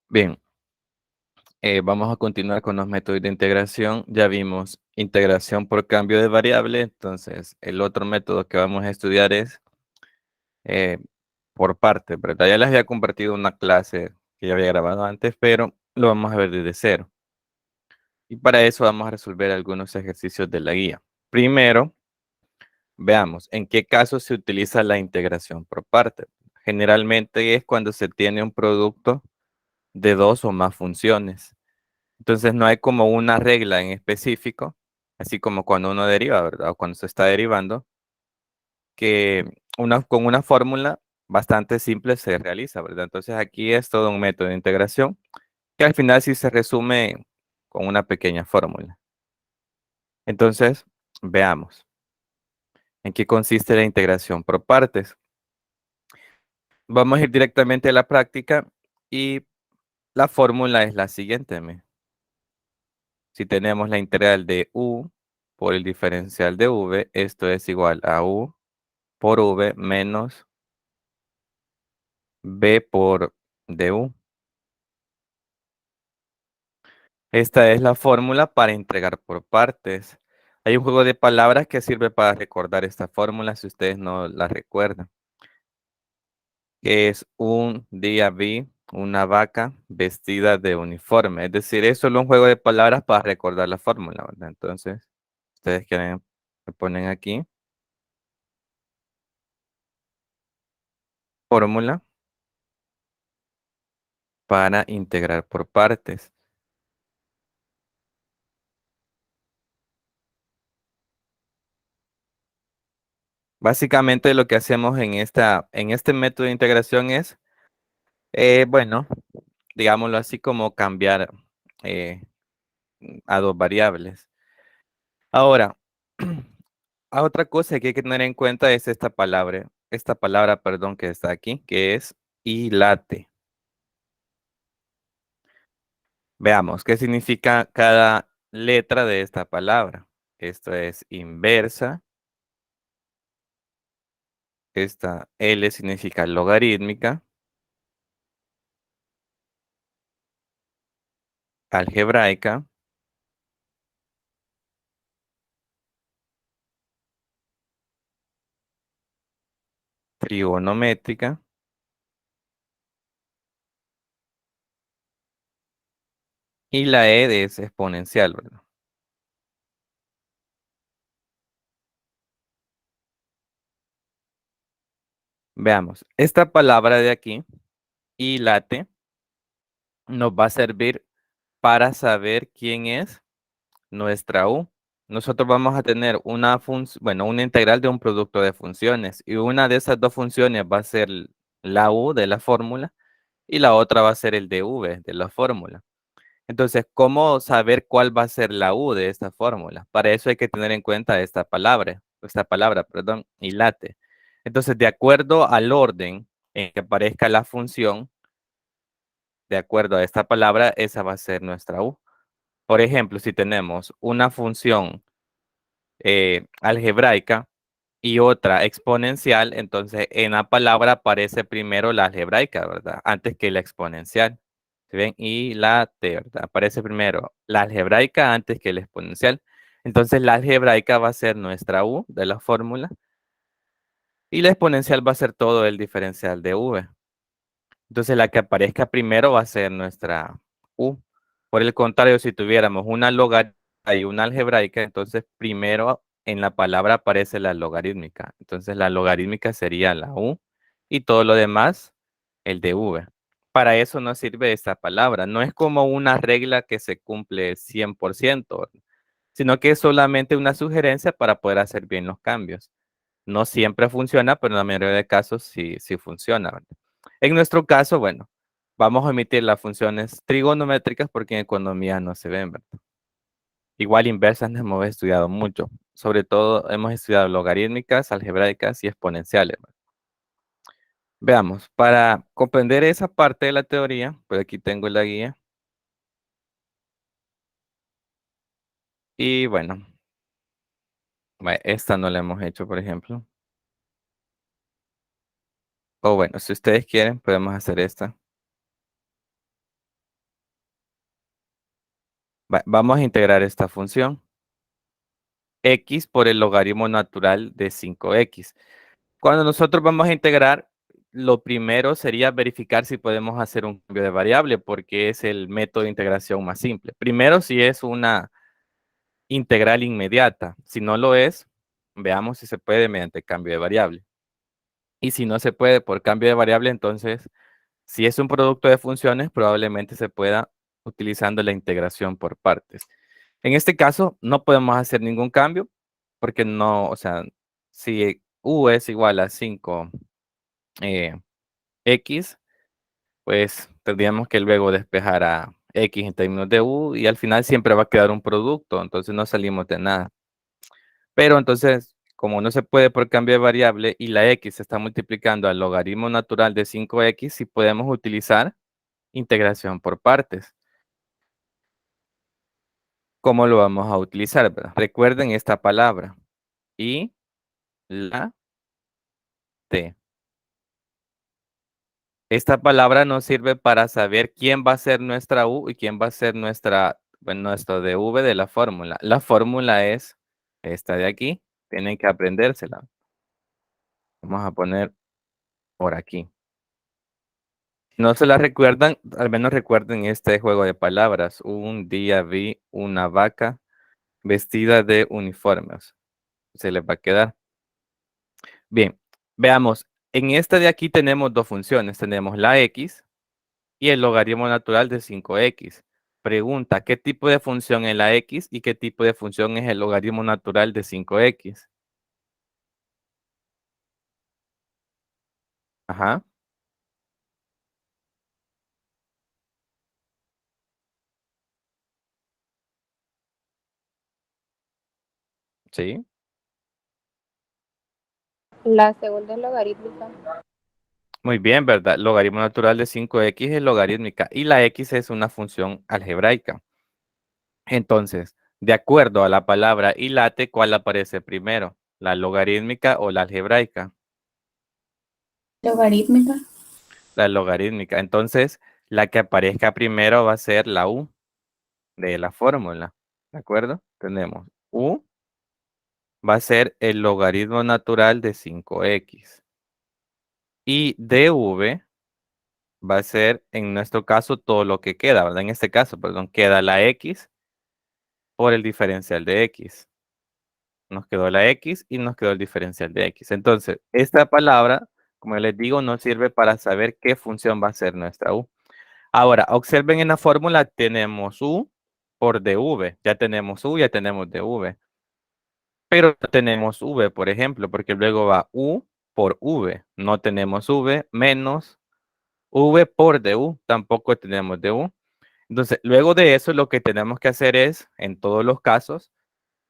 Bien, vamos a continuar con los métodos de integración. Ya vimos integración por cambio de variable, entonces el otro método que vamos a estudiar es eh, por parte, ¿verdad? Ya les había compartido una clase que ya había grabado antes, pero lo vamos a ver desde cero. Y para eso vamos a resolver algunos ejercicios de la guía. Primero, veamos en qué caso se utiliza la integración por parte. Generalmente es cuando se tiene un producto de dos o más funciones. Entonces no hay como una regla en específico, así como cuando uno deriva, ¿verdad? O cuando se está derivando, que con una fórmula bastante simple se realiza, ¿verdad? Entonces aquí es todo un método de integración que al final sí se resume con una pequeña fórmula. Entonces, veamos en qué consiste la integración por partes. Vamos a ir directamente a la práctica y la fórmula es la siguiente. Si tenemos la integral de u por el diferencial de v, esto es igual a u por v menos b por du. Esta es la fórmula para integrar por partes. Hay un juego de palabras que sirve para recordar esta fórmula si ustedes no la recuerdan. Que es un día vi una vaca vestida de uniforme. Es decir, es solo un juego de palabras para recordar la fórmula, ¿verdad? Entonces, ustedes quieren, me ponen aquí fórmula para integrar por partes. Básicamente lo que hacemos en este método de integración es, bueno, digámoslo así como cambiar eh, a dos variables. Ahora, a otra cosa que hay que tener en cuenta es esta palabra, perdón, que está aquí, que es ilate. Veamos, ¿qué significa cada letra de esta palabra? Esto es inversa, esta L significa logarítmica, algebraica, trigonométrica, y la E es exponencial, ¿verdad? Veamos, esta palabra de aquí, ilate, nos va a servir para saber quién es nuestra U. Nosotros vamos a tener bueno, una integral de un producto de funciones y una de esas dos funciones va a ser la U de la fórmula y la otra va a ser el dv de la fórmula. Entonces, ¿cómo saber cuál va a ser la U de esta fórmula? Para eso hay que tener en cuenta esta palabra, perdón, ilate. Entonces, de acuerdo al orden en que aparezca la función, de acuerdo a esta palabra, esa va a ser nuestra U. Por ejemplo, si tenemos una función algebraica y otra exponencial, entonces en la palabra aparece primero la algebraica, ¿verdad? Antes que la exponencial. ¿Sí ven? Y la T, ¿verdad? Aparece primero la algebraica antes que la exponencial. Entonces la algebraica va a ser nuestra U de la fórmula y la exponencial va a ser todo el diferencial de V. Entonces la que aparezca primero va a ser nuestra U. Por el contrario, si tuviéramos una logarítmica y una algebraica, entonces primero en la palabra aparece la logarítmica. Entonces la logarítmica sería la U y todo lo demás el de V. Para eso nos sirve esta palabra. No es como una regla que se cumple 100%, sino que es solamente una sugerencia para poder hacer bien los cambios. No siempre funciona, pero en la mayoría de casos sí funciona, ¿verdad? En nuestro caso, bueno, vamos a omitir las funciones trigonométricas porque en economía no se ven, ¿verdad? Igual inversas no hemos estudiado mucho. Sobre todo hemos estudiado logarítmicas, algebraicas y exponenciales, ¿verdad? Veamos, para comprender esa parte de la teoría, pues aquí tengo la guía. Y bueno, esta no la hemos hecho, por ejemplo. O bueno, si ustedes quieren, podemos hacer esta. Vamos a integrar esta función. X por el logaritmo natural de 5x. Cuando nosotros vamos a integrar, lo primero sería verificar si podemos hacer un cambio de variable, porque es el método de integración más simple. Primero, si es una integral inmediata. Si no lo es, veamos si se puede mediante cambio de variable. Y si no se puede por cambio de variable, entonces, si es un producto de funciones, probablemente se pueda utilizando la integración por partes. En este caso, no podemos hacer ningún cambio, porque no, o sea, si u es igual a 5 x, pues tendríamos que luego despejar a x en términos de u y al final siempre va a quedar un producto, entonces no salimos de nada. Pero entonces, como no se puede por cambio de variable y la x se está multiplicando al logaritmo natural de 5x, sí podemos utilizar integración por partes. ¿Cómo lo vamos a utilizar? ¿Verdad? Recuerden esta palabra, y la t. Esta palabra nos sirve para saber quién va a ser nuestra u y quién va a ser nuestra, bueno, nuestro dv de la fórmula. La fórmula es esta de aquí. Tienen que aprendérsela. Vamos a poner por aquí. Si no se la recuerdan, al menos recuerden este juego de palabras. Un día vi una vaca vestida de uniformes. Se les va a quedar. Bien, veamos. En esta de aquí tenemos dos funciones. Tenemos la x y el logaritmo natural de 5x. Pregunta, ¿qué tipo de función es la x y qué tipo de función es el logaritmo natural de 5x? Ajá, sí. La segunda es logarítmica. Muy bien, ¿verdad? Logaritmo natural de 5x es logarítmica y la x es una función algebraica. Entonces, de acuerdo a la palabra hilate, ¿cuál aparece primero? ¿La logarítmica o la algebraica? Logarítmica. La logarítmica. Entonces, la que aparezca primero va a ser la u de la fórmula. ¿De acuerdo? Tenemos u va a ser el logaritmo natural de 5x. Y dv va a ser, en nuestro caso, todo lo que queda, ¿verdad? En este caso, perdón, queda la x por el diferencial de x. Nos quedó la x y nos quedó el diferencial de x. Entonces, esta palabra, como les digo, nos sirve para saber qué función va a ser nuestra u. Ahora, observen en la fórmula, tenemos u por dv. Ya tenemos u, ya tenemos dv. Pero no tenemos v, por ejemplo, porque luego va u por v. No tenemos v menos v por du. Tampoco tenemos du. Entonces, luego de eso, lo que tenemos que hacer es, en todos los casos,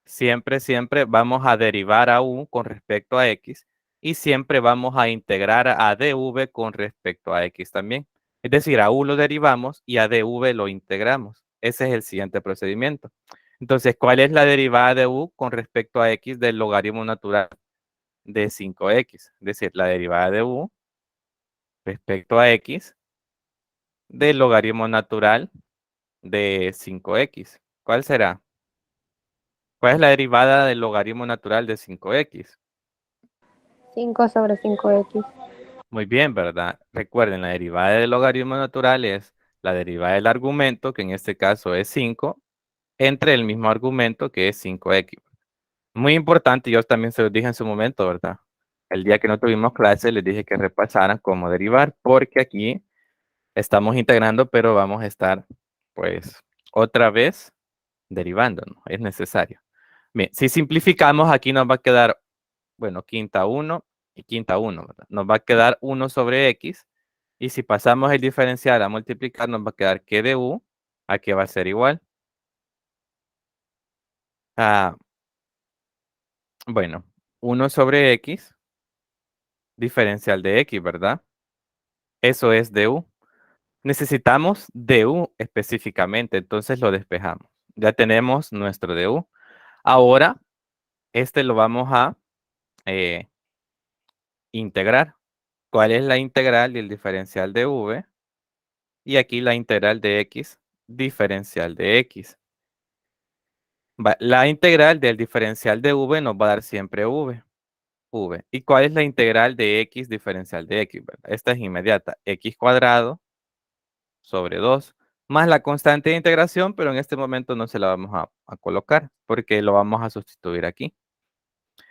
siempre vamos a derivar a u con respecto a x y siempre vamos a integrar a dv con respecto a x también. Es decir, a u lo derivamos y a dv lo integramos. Ese es el siguiente procedimiento. Entonces, ¿cuál es la derivada de u con respecto a x del logaritmo natural de 5x? Es decir, la derivada de u respecto a x del logaritmo natural de 5x. ¿Cuál será? ¿Cuál es la derivada del logaritmo natural de 5x? 5/5x. Muy bien, ¿verdad? Recuerden, la derivada del logaritmo natural es la derivada del argumento, que en este caso es 5, entre el mismo argumento que es 5x. Muy importante, yo también se los dije en su momento, ¿verdad? El día que no tuvimos clase les dije que repasaran cómo derivar, porque aquí estamos integrando, pero vamos a estar, pues, otra vez derivando, ¿no? Es necesario. Bien, si simplificamos, aquí nos va a quedar, bueno, quinta 1 y quinta 1, ¿verdad? Nos va a quedar 1 sobre x, y si pasamos el diferencial a multiplicar, nos va a quedar que de u, ¿a qué va a ser igual? Ah, bueno, 1 sobre x, diferencial de x, ¿verdad? Eso es du. Necesitamos du específicamente, entonces lo despejamos. Ya tenemos nuestro du. Ahora, este lo vamos a eh, integrar. ¿Cuál es la integral del diferencial de v? Y aquí la integral de x, diferencial de x. La integral del diferencial de v nos va a dar siempre v. ¿Y cuál es la integral de x diferencial de x? ¿Verdad? Esta es inmediata. X cuadrado sobre 2 más la constante de integración, pero en este momento no se la vamos a colocar porque lo vamos a sustituir aquí.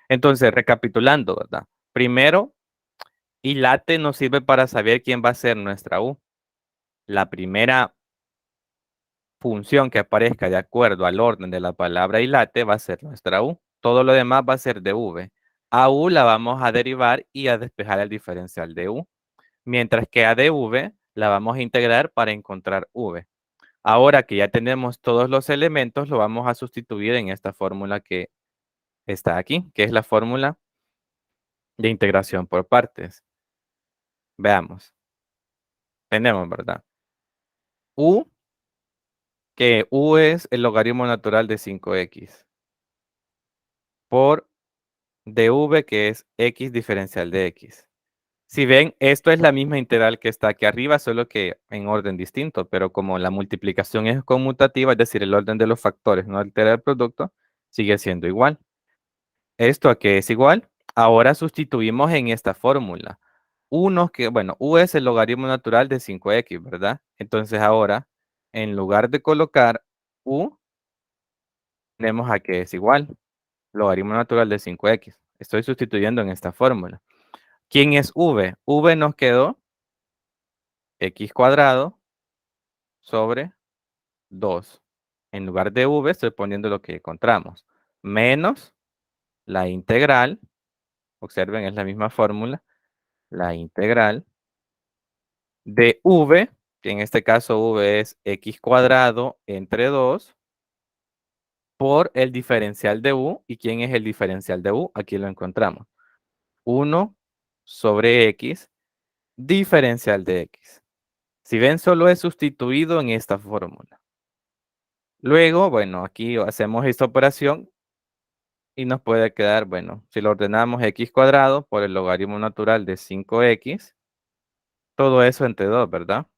Entonces, recapitulando, ¿verdad? Primero, y late nos sirve para saber quién va a ser nuestra u. La primera función que aparezca de acuerdo al orden de la palabra y late va a ser nuestra u. Todo lo demás va a ser de v. A u la vamos a derivar y a despejar el diferencial de u. Mientras que a de v la vamos a integrar para encontrar v. Ahora que ya tenemos todos los elementos, lo vamos a sustituir en esta fórmula que está aquí, que es la fórmula de integración por partes. Veamos. Tenemos, ¿verdad? U, que u es el logaritmo natural de 5x, por dv, que es x diferencial de x. Si ven, esto es la misma integral que está aquí arriba, solo que en orden distinto, pero como la multiplicación es conmutativa, es decir, el orden de los factores no altera el producto, sigue siendo igual. ¿Esto a qué es igual? Ahora sustituimos en esta fórmula. Bueno, u es el logaritmo natural de 5x, ¿verdad? Entonces ahora, en lugar de colocar u, tenemos a que es igual, logaritmo natural de 5x. Estoy sustituyendo en esta fórmula. ¿Quién es v? V nos quedó x cuadrado sobre 2. En lugar de v estoy poniendo lo que encontramos, menos la integral, observen, es la misma fórmula, la integral de v, que en este caso v es x cuadrado entre 2, por el diferencial de u. ¿Y quién es el diferencial de u? Aquí lo encontramos. 1 sobre x, diferencial de x. Si ven, solo he sustituido en esta fórmula. Luego, bueno, aquí hacemos esta operación y nos puede quedar, bueno, si lo ordenamos x cuadrado por el logaritmo natural de 5x, todo eso entre 2, ¿verdad?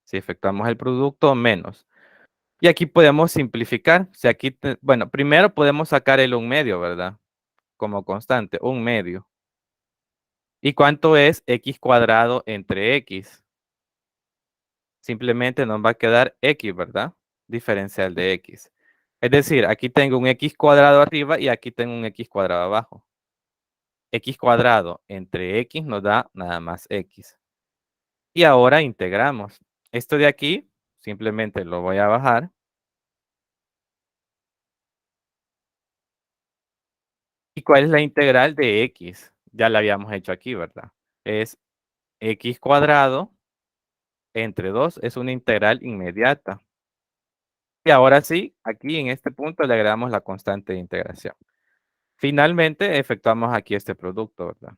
Si efectuamos el producto, menos. Y aquí podemos simplificar. Si aquí, bueno, primero podemos sacar el 1/2, ¿verdad? Como constante, 1/2. ¿Y cuánto es x cuadrado entre x? Simplemente nos va a quedar x, ¿verdad? Diferencial de x. Es decir, aquí tengo un x cuadrado arriba y aquí tengo un x cuadrado abajo. X cuadrado entre x nos da nada más x. Y ahora integramos. Esto de aquí, simplemente lo voy a bajar. ¿Y cuál es la integral de x? Ya la habíamos hecho aquí, ¿verdad? Es x cuadrado entre 2. Es una integral inmediata. Y ahora sí, aquí en este punto le agregamos la constante de integración. Finalmente, efectuamos aquí este producto, ¿verdad?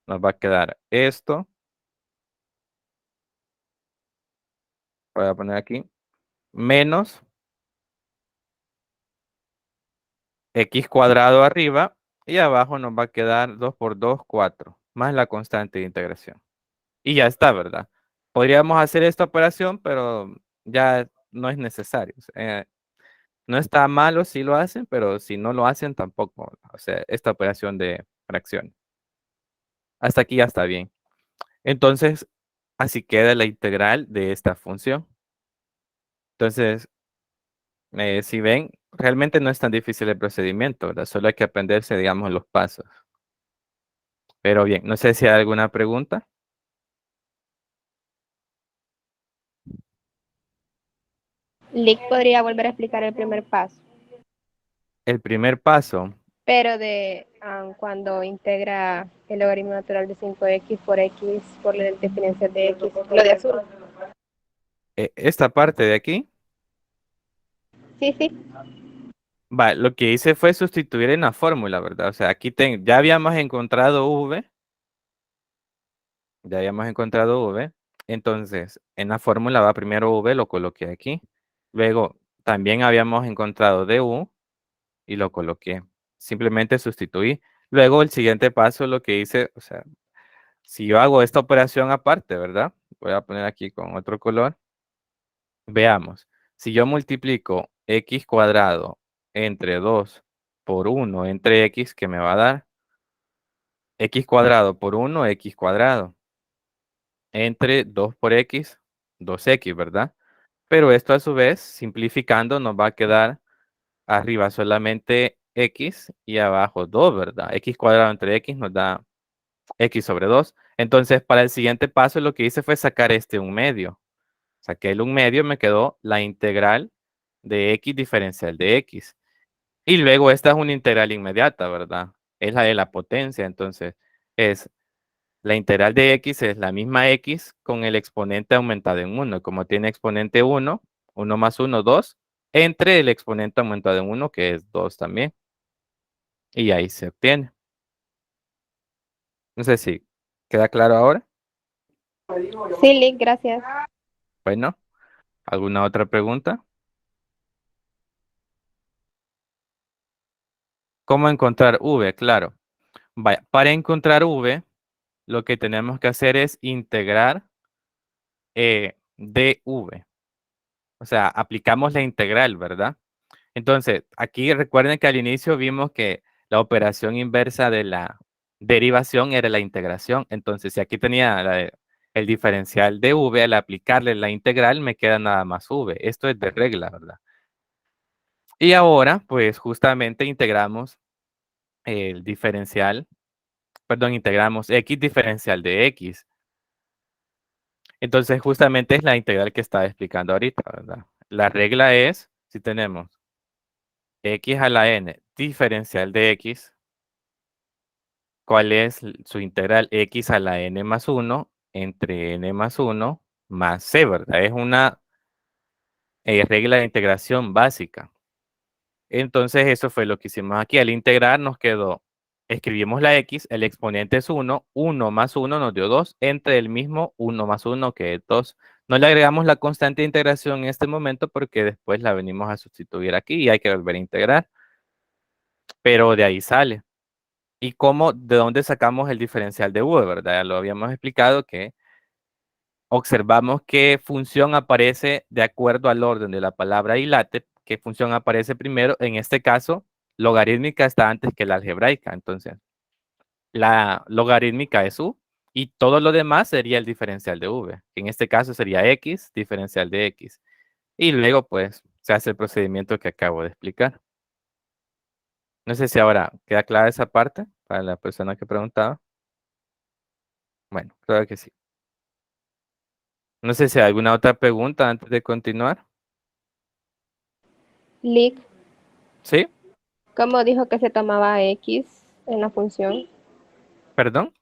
Nos va a quedar esto. Voy a poner aquí. Menos x cuadrado arriba. Y abajo nos va a quedar 2 por 2, 4. Más la constante de integración. Y ya está, ¿verdad? Podríamos hacer esta operación, pero ya no es necesario. No está malo si lo hacen, pero si no lo hacen tampoco. O sea, esta operación de fracción. Hasta aquí ya está bien. Entonces, así queda la integral de esta función. Entonces, si ven, realmente no es tan difícil el procedimiento, ¿verdad? Solo hay que aprenderse, digamos, los pasos. Pero bien, no sé si hay alguna pregunta. Lick podría volver a explicar el primer paso, El primer paso, pero de cuando integra el logaritmo natural de 5x por x por el diferencial de x, lo de azul. esta parte de aquí, Sí, sí. lo que hice fue sustituir en la fórmula, ¿verdad? O sea, aquí ya habíamos encontrado v. Ya habíamos encontrado v. Entonces, en la fórmula va primero v, lo coloqué aquí. Luego, también habíamos encontrado du y lo coloqué. Simplemente sustituí. Luego, el siguiente paso, lo que hice, o sea, si yo hago esta operación aparte, ¿verdad? Voy a poner aquí con otro color. Veamos. Si yo multiplico x cuadrado entre 2 por 1 entre x, que me va a dar x cuadrado por 1, x cuadrado, entre 2 por x, 2x, ¿verdad? Pero esto a su vez, simplificando, nos va a quedar arriba solamente x y abajo 2, ¿verdad? X cuadrado entre x nos da x sobre 2. Entonces, para el siguiente paso, lo que hice fue sacar este un medio. Saqué el un medio, me quedó la integral de x diferencial de x. Y luego esta es una integral inmediata, ¿verdad? Es la de la potencia, entonces es la integral de x es la misma x con el exponente aumentado en 1. Como tiene exponente 1, 1 más 1, 2, entre el exponente aumentado en 1, que es 2 también. Y ahí se obtiene. No sé si queda claro ahora. Sí, Lick, gracias. Bueno, ¿alguna otra pregunta? ¿Cómo encontrar v? Claro. Vaya, para encontrar v, lo que tenemos que hacer es integrar dv. O sea, aplicamos la integral, ¿verdad? Entonces, aquí recuerden que al inicio vimos que la operación inversa de la derivación era la integración. Entonces, si aquí tenía el diferencial de v, al aplicarle la integral me queda nada más v. Esto es de regla, ¿verdad? Y ahora, pues justamente integramos el diferencial, perdón, integramos x diferencial de x. Entonces, justamente es la integral que estaba explicando ahorita, ¿verdad? La regla es, si tenemos x a la n diferencial de x, ¿cuál es su integral? X a la n más 1 entre n más 1 más c, ¿verdad? Es una regla de integración básica. Entonces, eso fue lo que hicimos aquí. Al integrar nos quedó, escribimos la x, el exponente es 1, 1 más 1 nos dio 2, entre el mismo 1 más 1 que es 2. No le agregamos la constante de integración en este momento porque después la venimos a sustituir aquí y hay que volver a integrar. Pero de ahí sale. ¿Y cómo, de dónde sacamos el diferencial de v, verdad? Ya lo habíamos explicado que observamos qué función aparece de acuerdo al orden de la palabra ilate, qué función aparece primero. En este caso, logarítmica está antes que la algebraica. Entonces, la logarítmica es u y todo lo demás sería el diferencial de v, que en este caso sería x, diferencial de x. Y luego, pues, se hace el procedimiento que acabo de explicar. No sé si ahora queda clara esa parte para la persona que preguntaba. Bueno, claro que sí. No sé si hay alguna otra pregunta antes de continuar. Lick, ¿Sí? ¿cómo dijo que se tomaba x en la función? ¿Perdón?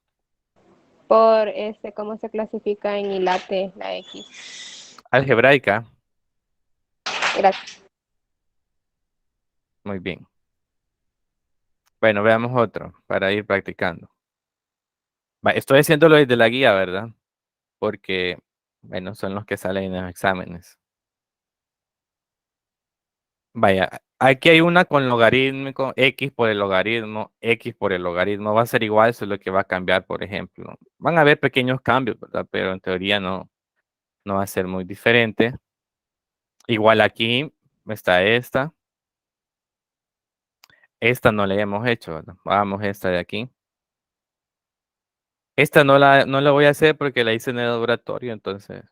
Por cómo se clasifica en hilate la x. Algebraica. Gracias. Muy bien. Bueno, veamos otro para ir practicando. Estoy haciéndolo desde la guía, ¿verdad? Porque, bueno, son los que salen en los exámenes. Vaya, aquí hay una con logarítmico, x por el logaritmo, x por el logaritmo. Va a ser igual, eso es lo que va a cambiar, por ejemplo. Van a haber pequeños cambios, ¿verdad? Pero en teoría no va a ser muy diferente. Igual aquí está esta. Esta no la hemos hecho, ¿verdad? Vamos, esta de aquí. Esta no la voy a hacer porque la hice en el laboratorio, entonces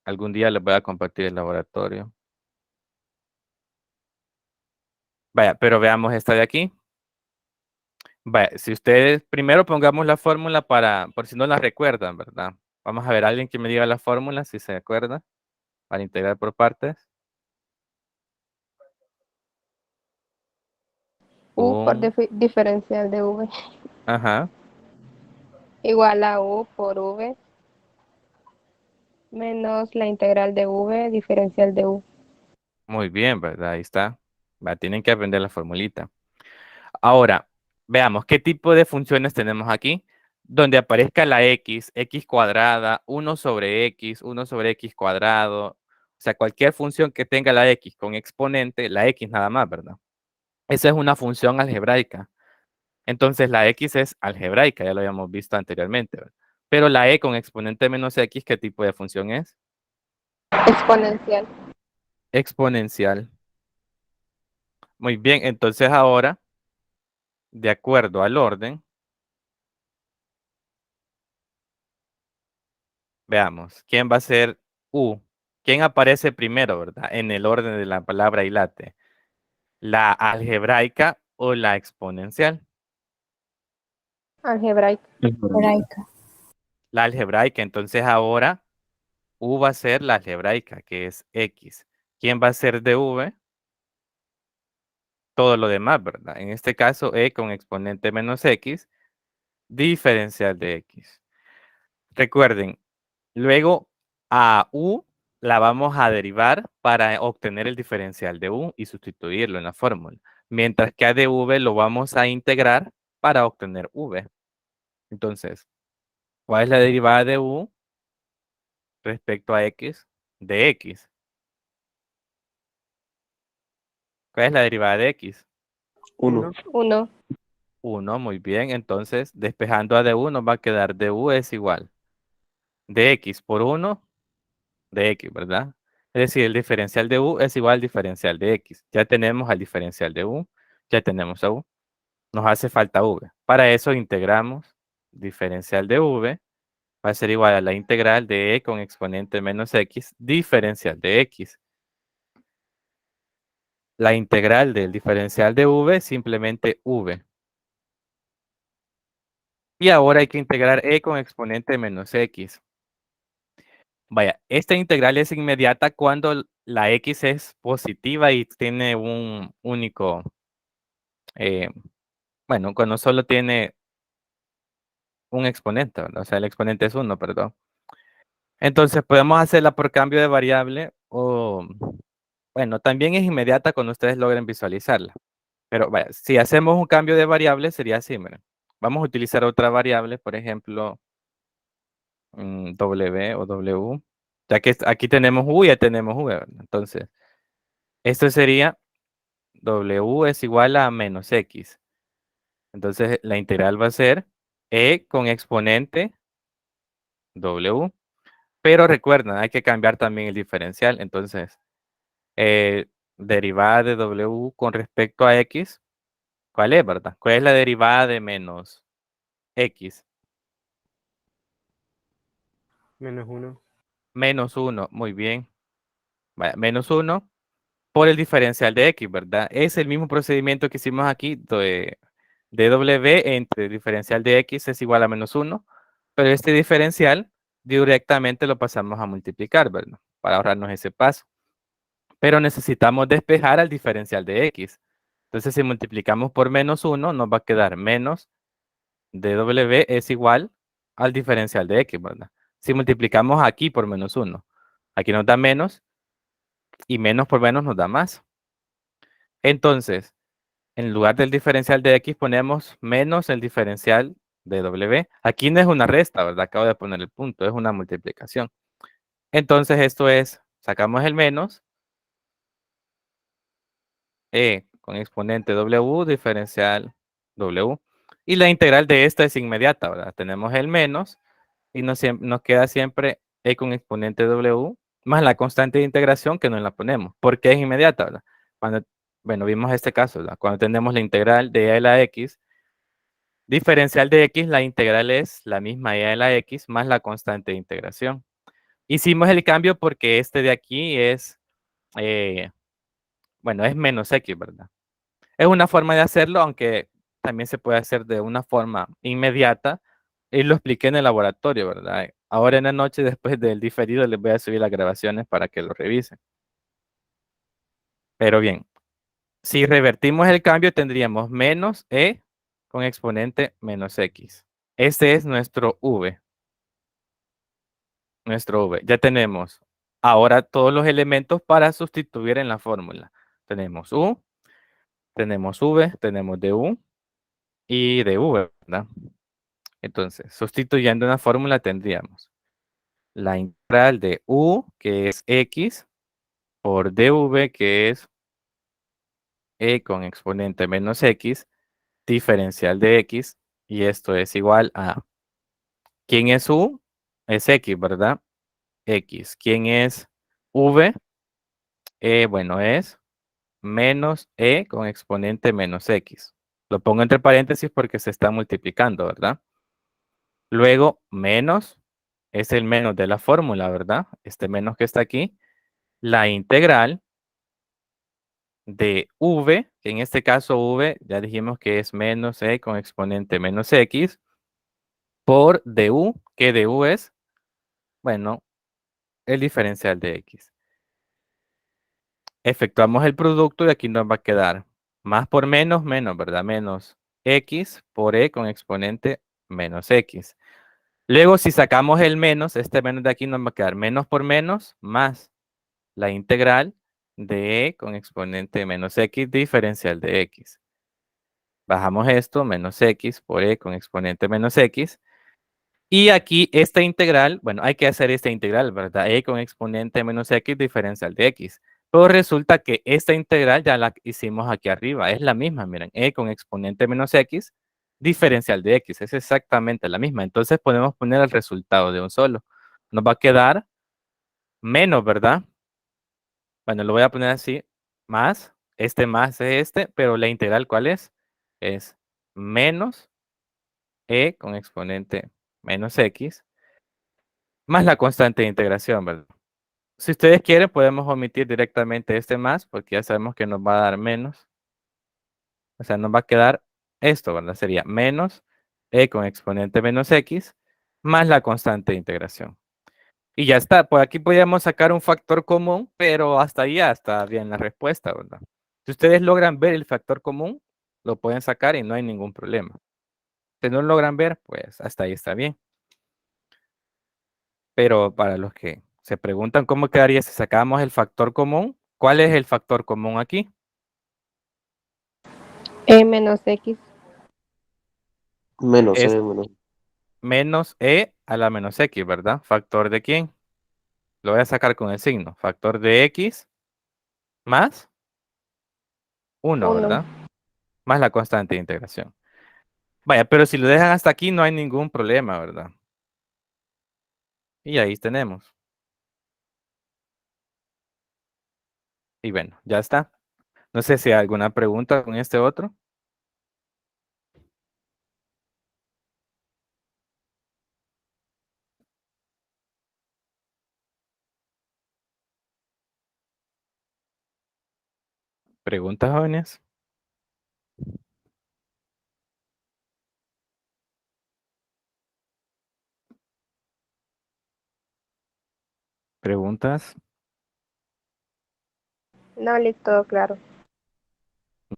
algún día les voy a compartir el laboratorio. Vaya, pero veamos esta de aquí. Vaya, si ustedes, primero pongamos la fórmula por si no la recuerdan, ¿verdad? Vamos a ver, alguien que me diga la fórmula, si se acuerda, para integrar por partes. U por Un, diferencial de v ajá, igual a u por v menos la integral de v diferencial de u. muy bien, ¿verdad? Ahí está. Va, tienen que aprender la formulita. Ahora, veamos qué tipo de funciones tenemos aquí. Donde aparezca la x, x cuadrada, 1 sobre x, 1 sobre x cuadrado. O sea, cualquier función que tenga la x con exponente, la x nada más, ¿verdad? Esa es una función algebraica. Entonces la x es algebraica, ya lo habíamos visto anteriormente, ¿verdad? Pero la e con exponente menos x, ¿qué tipo de función es? Exponencial. Exponencial. Muy bien, entonces ahora, de acuerdo al orden, veamos, ¿quién va a ser U? ¿Quién aparece primero, verdad? En el orden de la palabra ilate. ¿La algebraica o la exponencial? Algebraica. Hebraica. La algebraica, entonces ahora U va a ser la algebraica, que es X. ¿Quién va a ser de V? Todo lo demás, ¿verdad? En este caso, E con exponente menos X, diferencial de X. Recuerden, luego a U la vamos a derivar para obtener el diferencial de U y sustituirlo en la fórmula. Mientras que a de V lo vamos a integrar para obtener V. Entonces, ¿cuál es la derivada de U respecto a X de X? ¿Cuál es la derivada de X? 1. 1. 1, muy bien. Entonces, despejando a du nos va a quedar du es igual de X por 1 de X, ¿verdad? Es decir, el diferencial de U es igual al diferencial de X. Ya tenemos al diferencial de U, ya tenemos a U. Nos hace falta V. Para eso integramos diferencial de V va a ser igual a la integral de E con exponente menos X, diferencial de X. La integral del diferencial de V es simplemente V. Y ahora hay que integrar E con exponente menos X. Vaya, esta integral es inmediata cuando la X es positiva y tiene un único, eh, bueno, cuando solo tiene un exponente, ¿verdad? O sea, el exponente es 1, perdón. Entonces podemos hacerla por cambio de variable o, bueno, también es inmediata cuando ustedes logren visualizarla. Pero vaya, si hacemos un cambio de variable sería así, miren. Vamos a utilizar otra variable, por ejemplo, W o W, ya que aquí tenemos U y ya tenemos V, ¿verdad? Entonces, esto sería W es igual a menos X. Entonces, la integral va a ser E con exponente W. Pero recuerden, hay que cambiar también el diferencial. Entonces, eh, derivada de W con respecto a X, ¿cuál es, verdad? ¿Cuál es la derivada de menos X? Menos 1. Menos 1, muy bien. Vaya, menos 1 por el diferencial de X, ¿verdad? Es el mismo procedimiento que hicimos aquí de W entre diferencial de X es igual a menos 1, pero este diferencial directamente lo pasamos a multiplicar, ¿verdad? Para ahorrarnos ese paso. Pero necesitamos despejar al diferencial de X. Entonces, si multiplicamos por menos 1, nos va a quedar menos dw es igual al diferencial de X, ¿verdad? Si multiplicamos aquí por menos 1, aquí nos da menos y menos por menos nos da más. Entonces, en lugar del diferencial de X ponemos menos el diferencial de W. Aquí no es una resta, ¿verdad? Acabo de poner el punto, es una multiplicación. Entonces, esto es, sacamos el menos E con exponente W, diferencial W. Y la integral de esta es inmediata, ¿verdad? Tenemos el menos y nos queda siempre E con exponente W más la constante de integración que no la ponemos. ¿Por qué es inmediata, verdad? Cuando, bueno, vimos este caso, ¿verdad? Cuando tenemos la integral de E a la X, diferencial de X, la integral es la misma E a la X más la constante de integración. Hicimos el cambio porque este de aquí es, bueno, es menos X, ¿verdad? Es una forma de hacerlo, aunque también se puede hacer de una forma inmediata. Y lo expliqué en el laboratorio, ¿verdad? Ahora en la noche, después del diferido, les voy a subir las grabaciones para que lo revisen. Pero bien, si revertimos el cambio, tendríamos menos E con exponente menos X. Este es nuestro V. Nuestro V. Ya tenemos ahora todos los elementos para sustituir en la fórmula. Tenemos U, tenemos V, tenemos DU y DV, ¿verdad? Entonces, sustituyendo una fórmula tendríamos la integral de U, que es X, por dV, que es E con exponente menos X, diferencial de X, y esto es igual a, ¿quién es U? Es X, ¿verdad? X. ¿Quién es V? Bueno, es menos e con exponente menos x. Lo pongo entre paréntesis porque se está multiplicando, ¿verdad? Luego, menos es el menos de la fórmula, ¿verdad? Este menos que está aquí. La integral de v, que en este caso v ya dijimos que es menos e con exponente menos x, por du, que du es, bueno, el diferencial de x. Efectuamos el producto y aquí nos va a quedar más por menos, menos, ¿verdad? Menos x por e con exponente menos x. Luego, si sacamos el menos, este menos de aquí nos va a quedar menos por menos más la integral de e con exponente menos x diferencial de x. Bajamos esto, menos x por e con exponente menos x. Y aquí esta integral, bueno, hay que hacer esta integral, ¿verdad? E con exponente menos x diferencial de x. Pero resulta que esta integral ya la hicimos aquí arriba. Es la misma, miren. E con exponente menos x diferencial de x. Es exactamente la misma. Entonces podemos poner el resultado de un solo. Nos va a quedar menos, ¿verdad? Bueno, lo voy a poner así. Más. Este más es este. Pero la integral, ¿cuál es? Es menos e con exponente menos x más la constante de integración, ¿verdad? Si ustedes quieren, podemos omitir directamente este más, porque ya sabemos que nos va a dar menos. O sea, nos va a quedar esto, ¿verdad? Sería menos e con exponente menos x más la constante de integración. Y ya está. Por aquí podríamos sacar un factor común, pero hasta ahí ya está bien la respuesta, ¿verdad? Si ustedes logran ver el factor común, lo pueden sacar y no hay ningún problema. Si no lo logran ver, pues hasta ahí está bien. Pero para los que se preguntan cómo quedaría si sacamos el factor común, ¿cuál es el factor común aquí? E menos X. Menos Es menos. menos e a la menos x, ¿verdad? ¿Factor de quién? Lo voy a sacar con el signo. Factor de x más 1, 1. ¿verdad? Más la constante de integración. Vaya, pero si lo dejan hasta aquí no hay ningún problema, ¿verdad? Y ahí tenemos. Y bueno, ya está. No sé si hay alguna pregunta con este otro. ¿Preguntas, jóvenes? ¿Preguntas? No, listo, todo claro.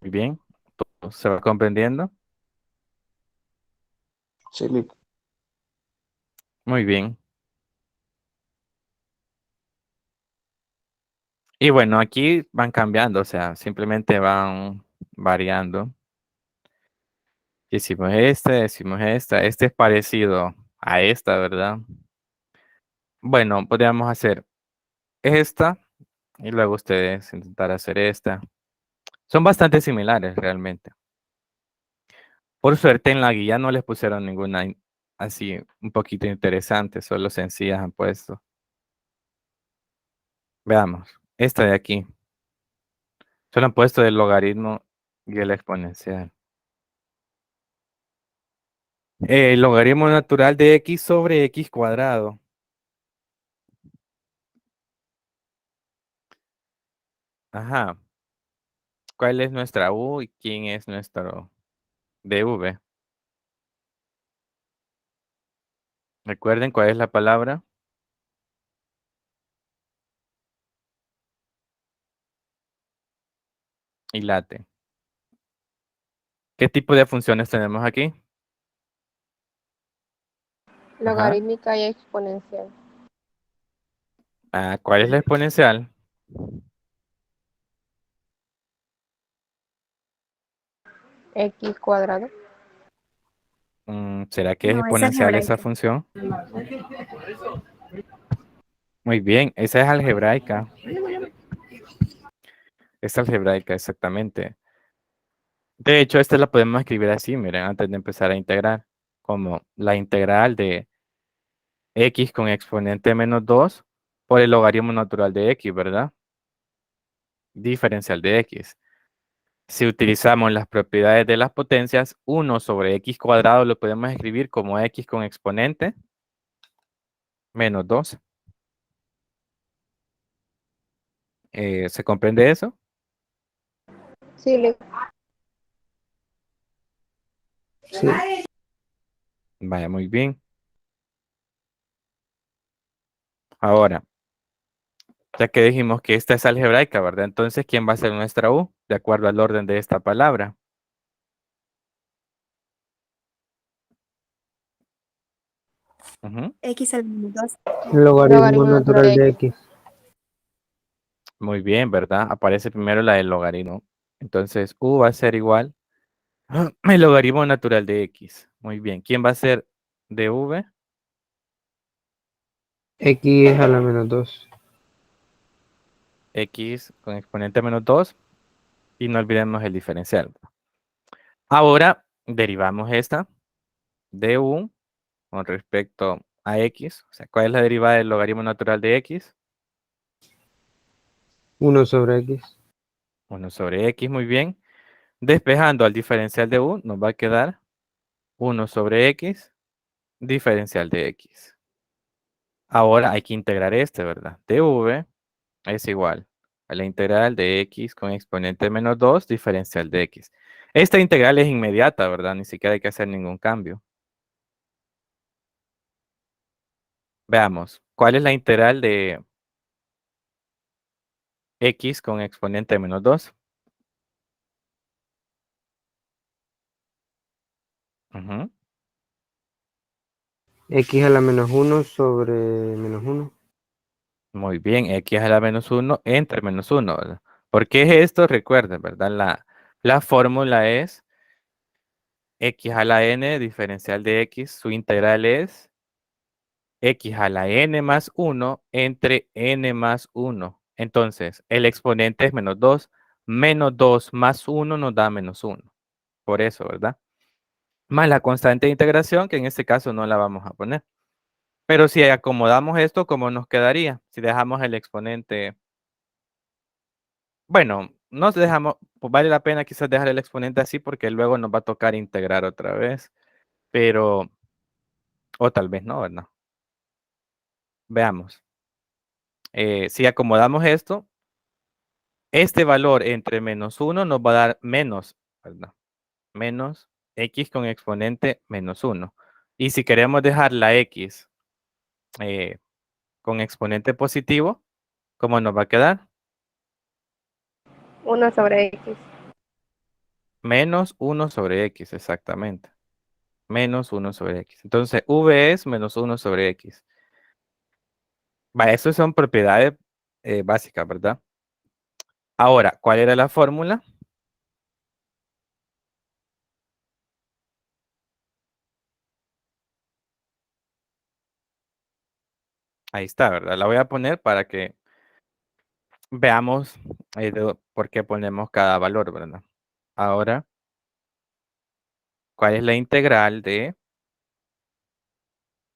Muy bien. ¿Todo se va comprendiendo? Sí, Muy bien. Y bueno, aquí van cambiando, o sea, simplemente van variando. Hicimos decimos esta. Este es parecido a esta, ¿verdad? Bueno, podríamos hacer esta y luego ustedes intentar hacer esta. Son bastante similares realmente. Por suerte en la guía no les pusieron ninguna así un poquito interesante, solo sencillas han puesto. Veamos, esta de aquí. Solo han puesto el logaritmo y el exponencial. El logaritmo natural de x sobre x cuadrado. Ajá. ¿Cuál es nuestra u y quién es nuestro dv? Recuerden cuál es la palabra. Y late. ¿Qué tipo de funciones tenemos aquí? Ajá. Logarítmica y exponencial. Ah, ¿cuál es la exponencial? X cuadrado. ¿Será que es No, esa es exponencial esa algebraica. función? Muy bien, esa es algebraica. Es algebraica, exactamente. De hecho, esta la podemos escribir así, miren, antes de empezar a integrar. Como la integral de x con exponente menos 2 por el logaritmo natural de x, ¿verdad? diferencial de x. Si utilizamos las propiedades de las potencias, 1 sobre x cuadrado lo podemos escribir como x con exponente menos 2. ¿Se comprende eso? Sí, Sí. Vaya, muy bien. Ahora, ya que dijimos que esta es algebraica, ¿verdad? Entonces, ¿quién va a ser nuestra u? De acuerdo al orden de esta palabra. Ujú. X al menos 2. Logaritmo logaritmo natural natural de de x. X. Muy bien, ¿verdad? Aparece primero la del logaritmo. Entonces, u va a ser igual el logaritmo natural de x. Muy bien. ¿Quién va a ser de v? X a la menos 2. X con exponente menos 2. Y no olvidemos el diferencial. Ahora, derivamos esta de u con respecto a x. O sea, ¿cuál es la derivada del logaritmo natural de x? 1 sobre X. 1 sobre x, muy bien. Despejando al diferencial de u, nos va a quedar 1 sobre x, diferencial de x. Ahora hay que integrar este, ¿verdad? dv es igual a la integral de x con exponente menos 2, diferencial de x. Esta integral es inmediata, ¿verdad? Ni siquiera hay que hacer ningún cambio. Veamos, ¿cuál es la integral de x con exponente menos 2? Ujú. X a la menos 1 sobre menos 1. Muy bien, x a la menos 1 entre menos 1, ¿verdad? ¿Por qué es esto? Recuerden, ¿verdad? La fórmula es x a la n, diferencial de x, su integral es x a la n más 1 entre n más 1. Entonces, el exponente es menos 2. Menos 2 más 1 nos da menos 1. Por eso, ¿verdad? Más la constante de integración, que en este caso no la vamos a poner. Pero si acomodamos esto, ¿cómo nos quedaría? Si dejamos el exponente. Bueno, nos dejamos, pues vale la pena quizás dejar el exponente así porque luego nos va a tocar integrar otra vez. Pero, o tal vez no, ¿verdad? Veamos. Si acomodamos esto, este valor entre menos 1 nos va a dar menos, ¿verdad? Menos x con exponente menos 1. Y si queremos dejar la x eh, con exponente positivo, ¿cómo nos va a quedar? 1 sobre x. Menos 1 sobre x, exactamente. Menos 1 sobre x. Entonces, v es menos 1 sobre x. Va, estas son propiedades básicas, ¿verdad? Ahora, ¿cuál era la fórmula? Ahí está, ¿verdad? La voy a poner para que veamos por qué ponemos cada valor, ¿verdad? Ahora, ¿cuál es la integral de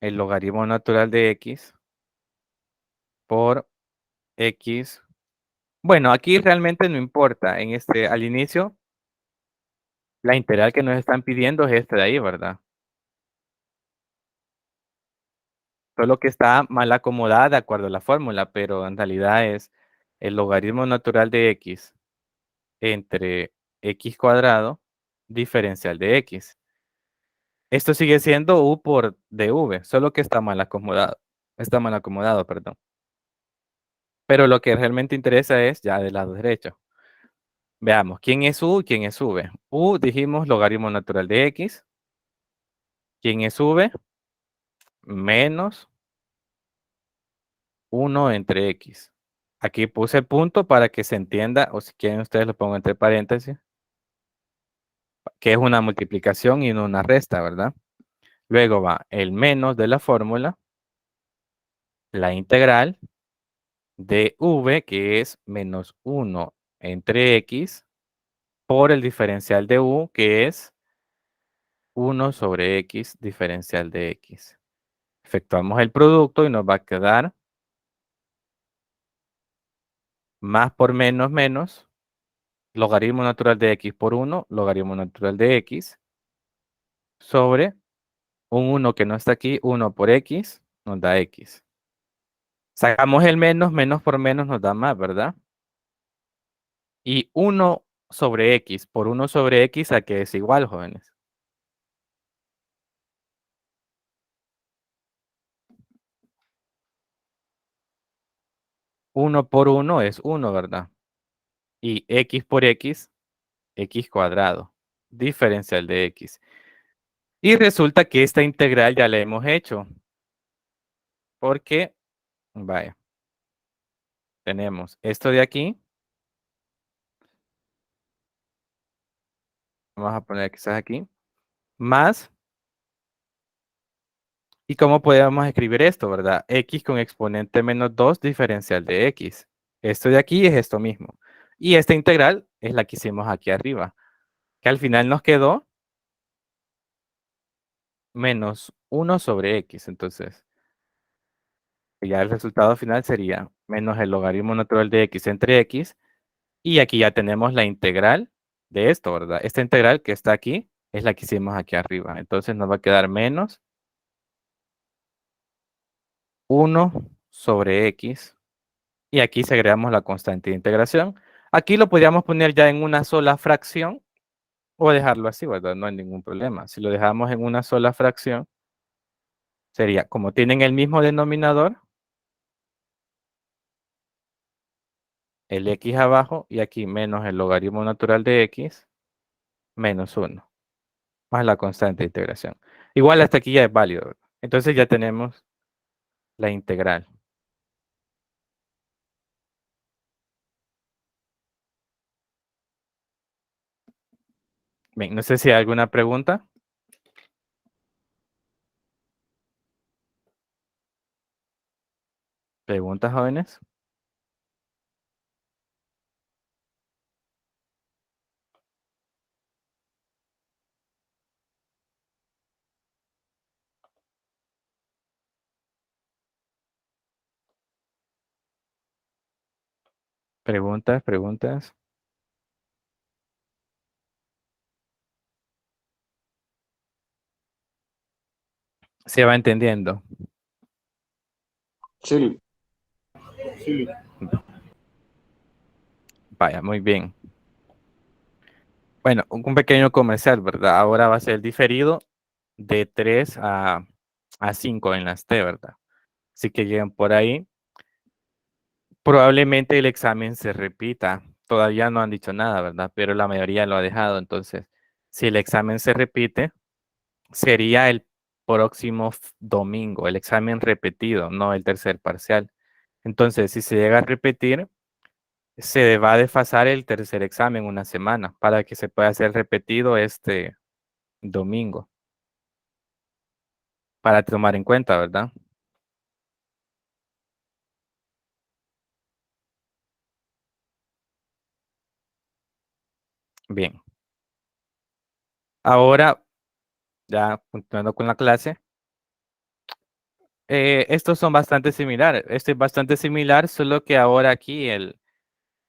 el logaritmo natural de x por x? Bueno, aquí realmente no importa. Al inicio, la integral que nos están pidiendo es esta de ahí, ¿verdad? Solo que está mal acomodada de acuerdo a la fórmula, pero en realidad es el logaritmo natural de x entre x cuadrado diferencial de x. Esto sigue siendo u por dv, solo que está mal acomodado. Está mal acomodado, perdón. Pero lo que realmente interesa es ya del lado derecho. Veamos, ¿quién es u y quién es v? U dijimos logaritmo natural de x. ¿Quién es v? Menos 1 entre x. Aquí puse el punto para que se entienda, o si quieren ustedes lo pongo entre paréntesis, que es una multiplicación y no una resta, ¿verdad? Luego va el menos de la fórmula, la integral de v, que es menos 1 entre x, por el diferencial de u, que es 1 sobre x diferencial de x. Efectuamos el producto y nos va a quedar más por menos, menos, logaritmo natural de x por 1, logaritmo natural de x, sobre un 1 que no está aquí, 1 por x, nos da x. Sacamos el menos, menos por menos nos da más, ¿verdad? Y 1 sobre x por 1 sobre x, ¿a qué es igual, jóvenes? 1 por 1 es 1, ¿verdad? Y x por x, x cuadrado, diferencial de x. Y resulta que esta integral ya la hemos hecho, porque, vaya, tenemos esto de aquí, vamos a poner quizás aquí, más, ¿y cómo podemos escribir esto, verdad? X con exponente menos 2 diferencial de x. Esto de aquí es esto mismo. Y esta integral es la que hicimos aquí arriba, que al final nos quedó menos 1 sobre x. Entonces, ya el resultado final sería menos el logaritmo natural de x entre x. Y aquí ya tenemos la integral de esto, ¿verdad? Esta integral que está aquí es la que hicimos aquí arriba. Entonces nos va a quedar menos 1 sobre x. Y aquí segregamos la constante de integración. Aquí lo podríamos poner ya en una sola fracción o dejarlo así, ¿verdad? No hay ningún problema. Si lo dejamos en una sola fracción, sería como tienen el mismo denominador, el x abajo y aquí menos el logaritmo natural de x menos 1 más la constante de integración. Igual hasta aquí ya es válido, ¿verdad? Entonces ya tenemos la integral. Bien, no sé si hay alguna pregunta. ¿Preguntas, jóvenes? Preguntas, preguntas. ¿Se va entendiendo? Sí. Vaya, muy bien. Bueno, un pequeño comercial, ¿verdad? Ahora va a ser diferido de 3 a 5 en las T, ¿verdad? Así que lleguen por ahí. Probablemente el examen se repita. Todavía no han dicho nada, ¿verdad? Pero la mayoría lo ha dejado. Entonces, si el examen se repite, sería el próximo domingo, el examen repetido, no el tercer parcial. Entonces, si se llega a repetir, se va a desfasar el tercer examen una semana para que se pueda hacer repetido este domingo, para tomar en cuenta, ¿verdad? Bien. Ahora, ya continuando con la clase, estos son bastante similares. Este es bastante similar, solo que ahora aquí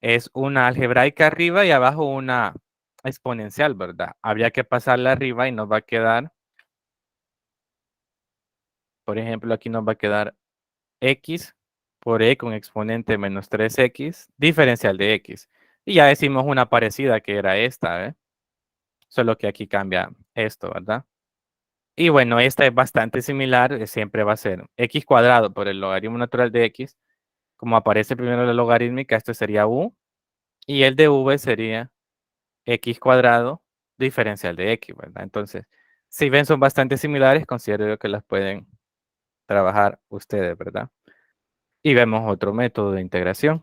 es una algebraica arriba y abajo una exponencial, ¿verdad? Habría que pasarla arriba y nos va a quedar, por ejemplo, aquí nos va a quedar x por e con exponente menos 3x, diferencial de x. Y ya decimos una parecida que era esta, ¿eh? Solo que aquí cambia esto, ¿verdad? Y bueno, esta es bastante similar, siempre va a ser x cuadrado por el logaritmo natural de x. Como aparece primero la logarítmica, esto sería u. Y el de v sería x cuadrado diferencial de x, ¿verdad? Entonces, si ven, son bastante similares, considero yo que las pueden trabajar ustedes, ¿verdad? Y vemos otro método de integración.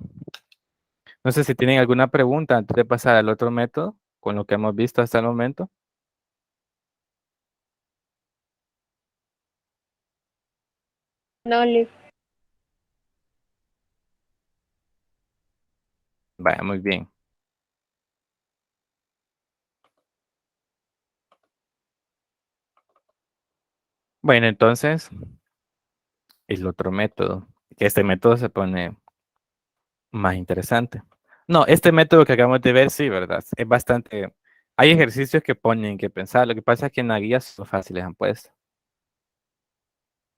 No sé si tienen alguna pregunta antes de pasar al otro método, con lo que hemos visto hasta el momento. No, Liv. Vaya, muy bien. Bueno, entonces, el otro método, que este método se pone más interesante. No, este método que acabamos de ver, sí, ¿verdad? Es bastante... Hay ejercicios que ponen que pensar. Lo que pasa es que en la guía son fáciles han puesto.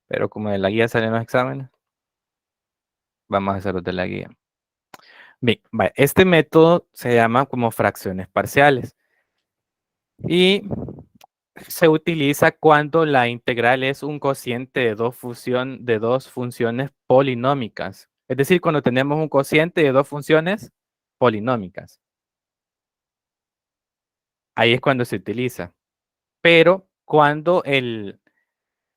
Pero como de la guía salen los exámenes, vamos a hacer los de la guía. Bien, este método se llama como fracciones parciales. Y se utiliza cuando la integral es un cociente de dos funciones polinómicas. Es decir, cuando tenemos un cociente de dos funciones polinómicas. Ahí es cuando se utiliza. Pero cuando el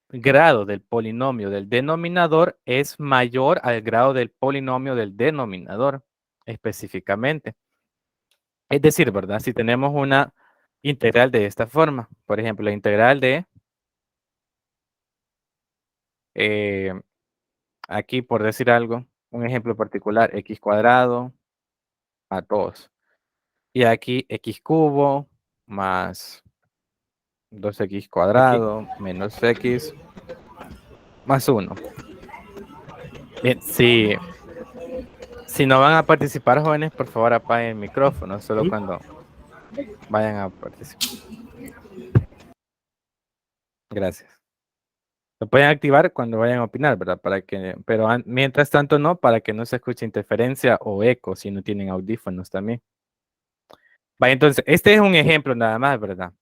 grado del polinomio del denominador es mayor al grado del polinomio del denominador, específicamente. Es decir, ¿verdad? Si tenemos una integral de esta forma, por ejemplo, la integral de, aquí por decir algo, un ejemplo particular, x cuadrado a 2. Y aquí x cubo más 2x cuadrado menos x más 1. Bien, si no van a participar, jóvenes, por favor apaguen el micrófono, solo cuando vayan a participar. Gracias. Lo pueden activar cuando vayan a opinar, ¿verdad? Pero mientras tanto no, para que no se escuche interferencia o eco si no tienen audífonos también. Vaya, entonces, este es un ejemplo nada más, ¿verdad?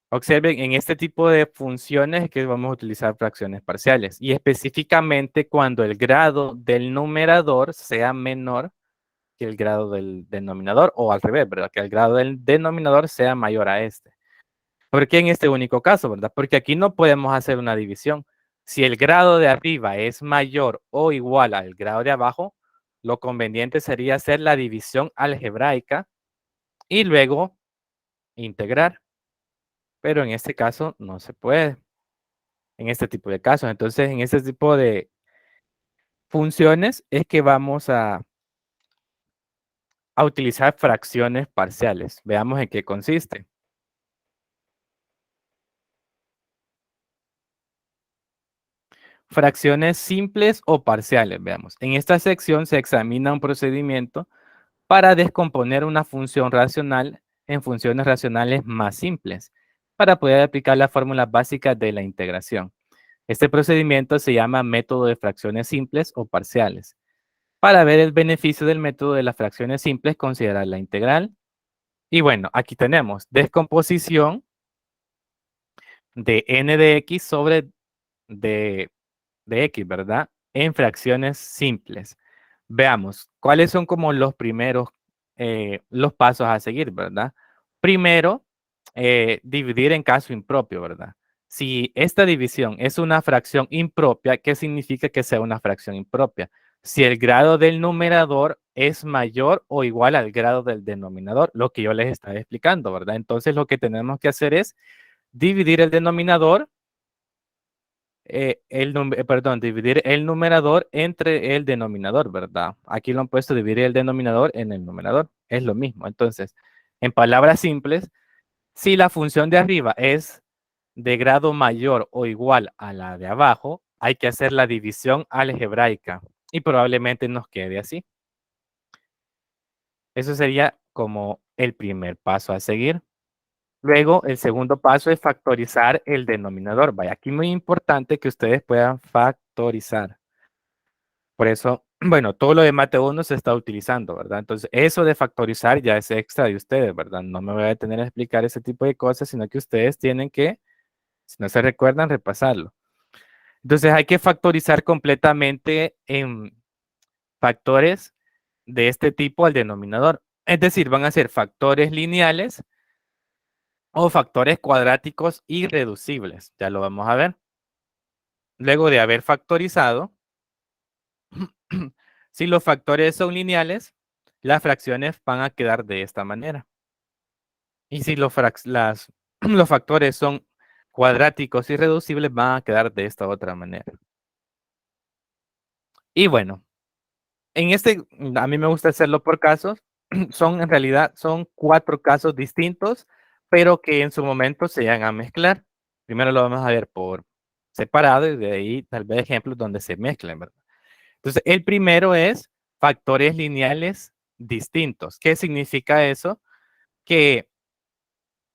Observen, en este tipo de funciones que vamos a utilizar fracciones parciales y específicamente cuando el grado del numerador sea menor que el grado del denominador o al revés, ¿verdad? Que el grado del denominador sea mayor a este. ¿Por qué en este único caso, verdad? Porque aquí no podemos hacer una división. Si el grado de arriba es mayor o igual al grado de abajo, lo conveniente sería hacer la división algebraica y luego integrar. Pero en este caso no se puede. En este tipo de casos. Entonces, en este tipo de funciones es que vamos a utilizar fracciones parciales. Veamos en qué consiste. Fracciones simples o parciales, veamos. En esta sección se examina un procedimiento para descomponer una función racional en funciones racionales más simples, para poder aplicar las fórmulas básicas de la integración. Este procedimiento se llama método de fracciones simples o parciales. Para ver el beneficio del método de las fracciones simples, considerar la integral. Y bueno, aquí tenemos descomposición de n de x sobre d de x, ¿verdad? En fracciones simples. Veamos, ¿cuáles son como los primeros, los pasos a seguir, ¿verdad? Primero, dividir en caso impropio, ¿verdad? Si esta división es una fracción impropia, ¿qué significa que sea una fracción impropia? Si el grado del numerador es mayor o igual al grado del denominador, lo que yo les estaba explicando, ¿verdad? Entonces lo que tenemos que hacer es dividir el denominador dividir el numerador entre el denominador, ¿verdad? Aquí lo han puesto dividir el denominador en el numerador. Es lo mismo. Entonces, en palabras simples, si la función de arriba es de grado mayor o igual a la de abajo, hay que hacer la división algebraica y probablemente nos quede así. Eso sería como el primer paso a seguir. Luego, el segundo paso es factorizar el denominador. Vaya, aquí muy importante que ustedes puedan factorizar. Por eso, bueno, todo lo de mate 1 se está utilizando, ¿verdad? Entonces, eso de factorizar ya es extra de ustedes, ¿verdad? No me voy a detener a explicar ese tipo de cosas, sino que ustedes tienen que, si no se recuerdan, repasarlo. Entonces, hay que factorizar completamente en factores de este tipo al denominador. Es decir, van a ser factores lineales o factores cuadráticos irreducibles. Ya lo vamos a ver. Luego de haber factorizado, si los factores son lineales, las fracciones van a quedar de esta manera. Y si los factores son cuadráticos irreducibles, van a quedar de esta otra manera. Y bueno, a mí me gusta hacerlo por casos. En realidad, son 4 casos distintos, pero que en su momento se van a mezclar. Primero lo vamos a ver por separado y de ahí tal vez ejemplos donde se mezclen, ¿verdad? Entonces, el primero es factores lineales distintos. ¿Qué significa eso? Que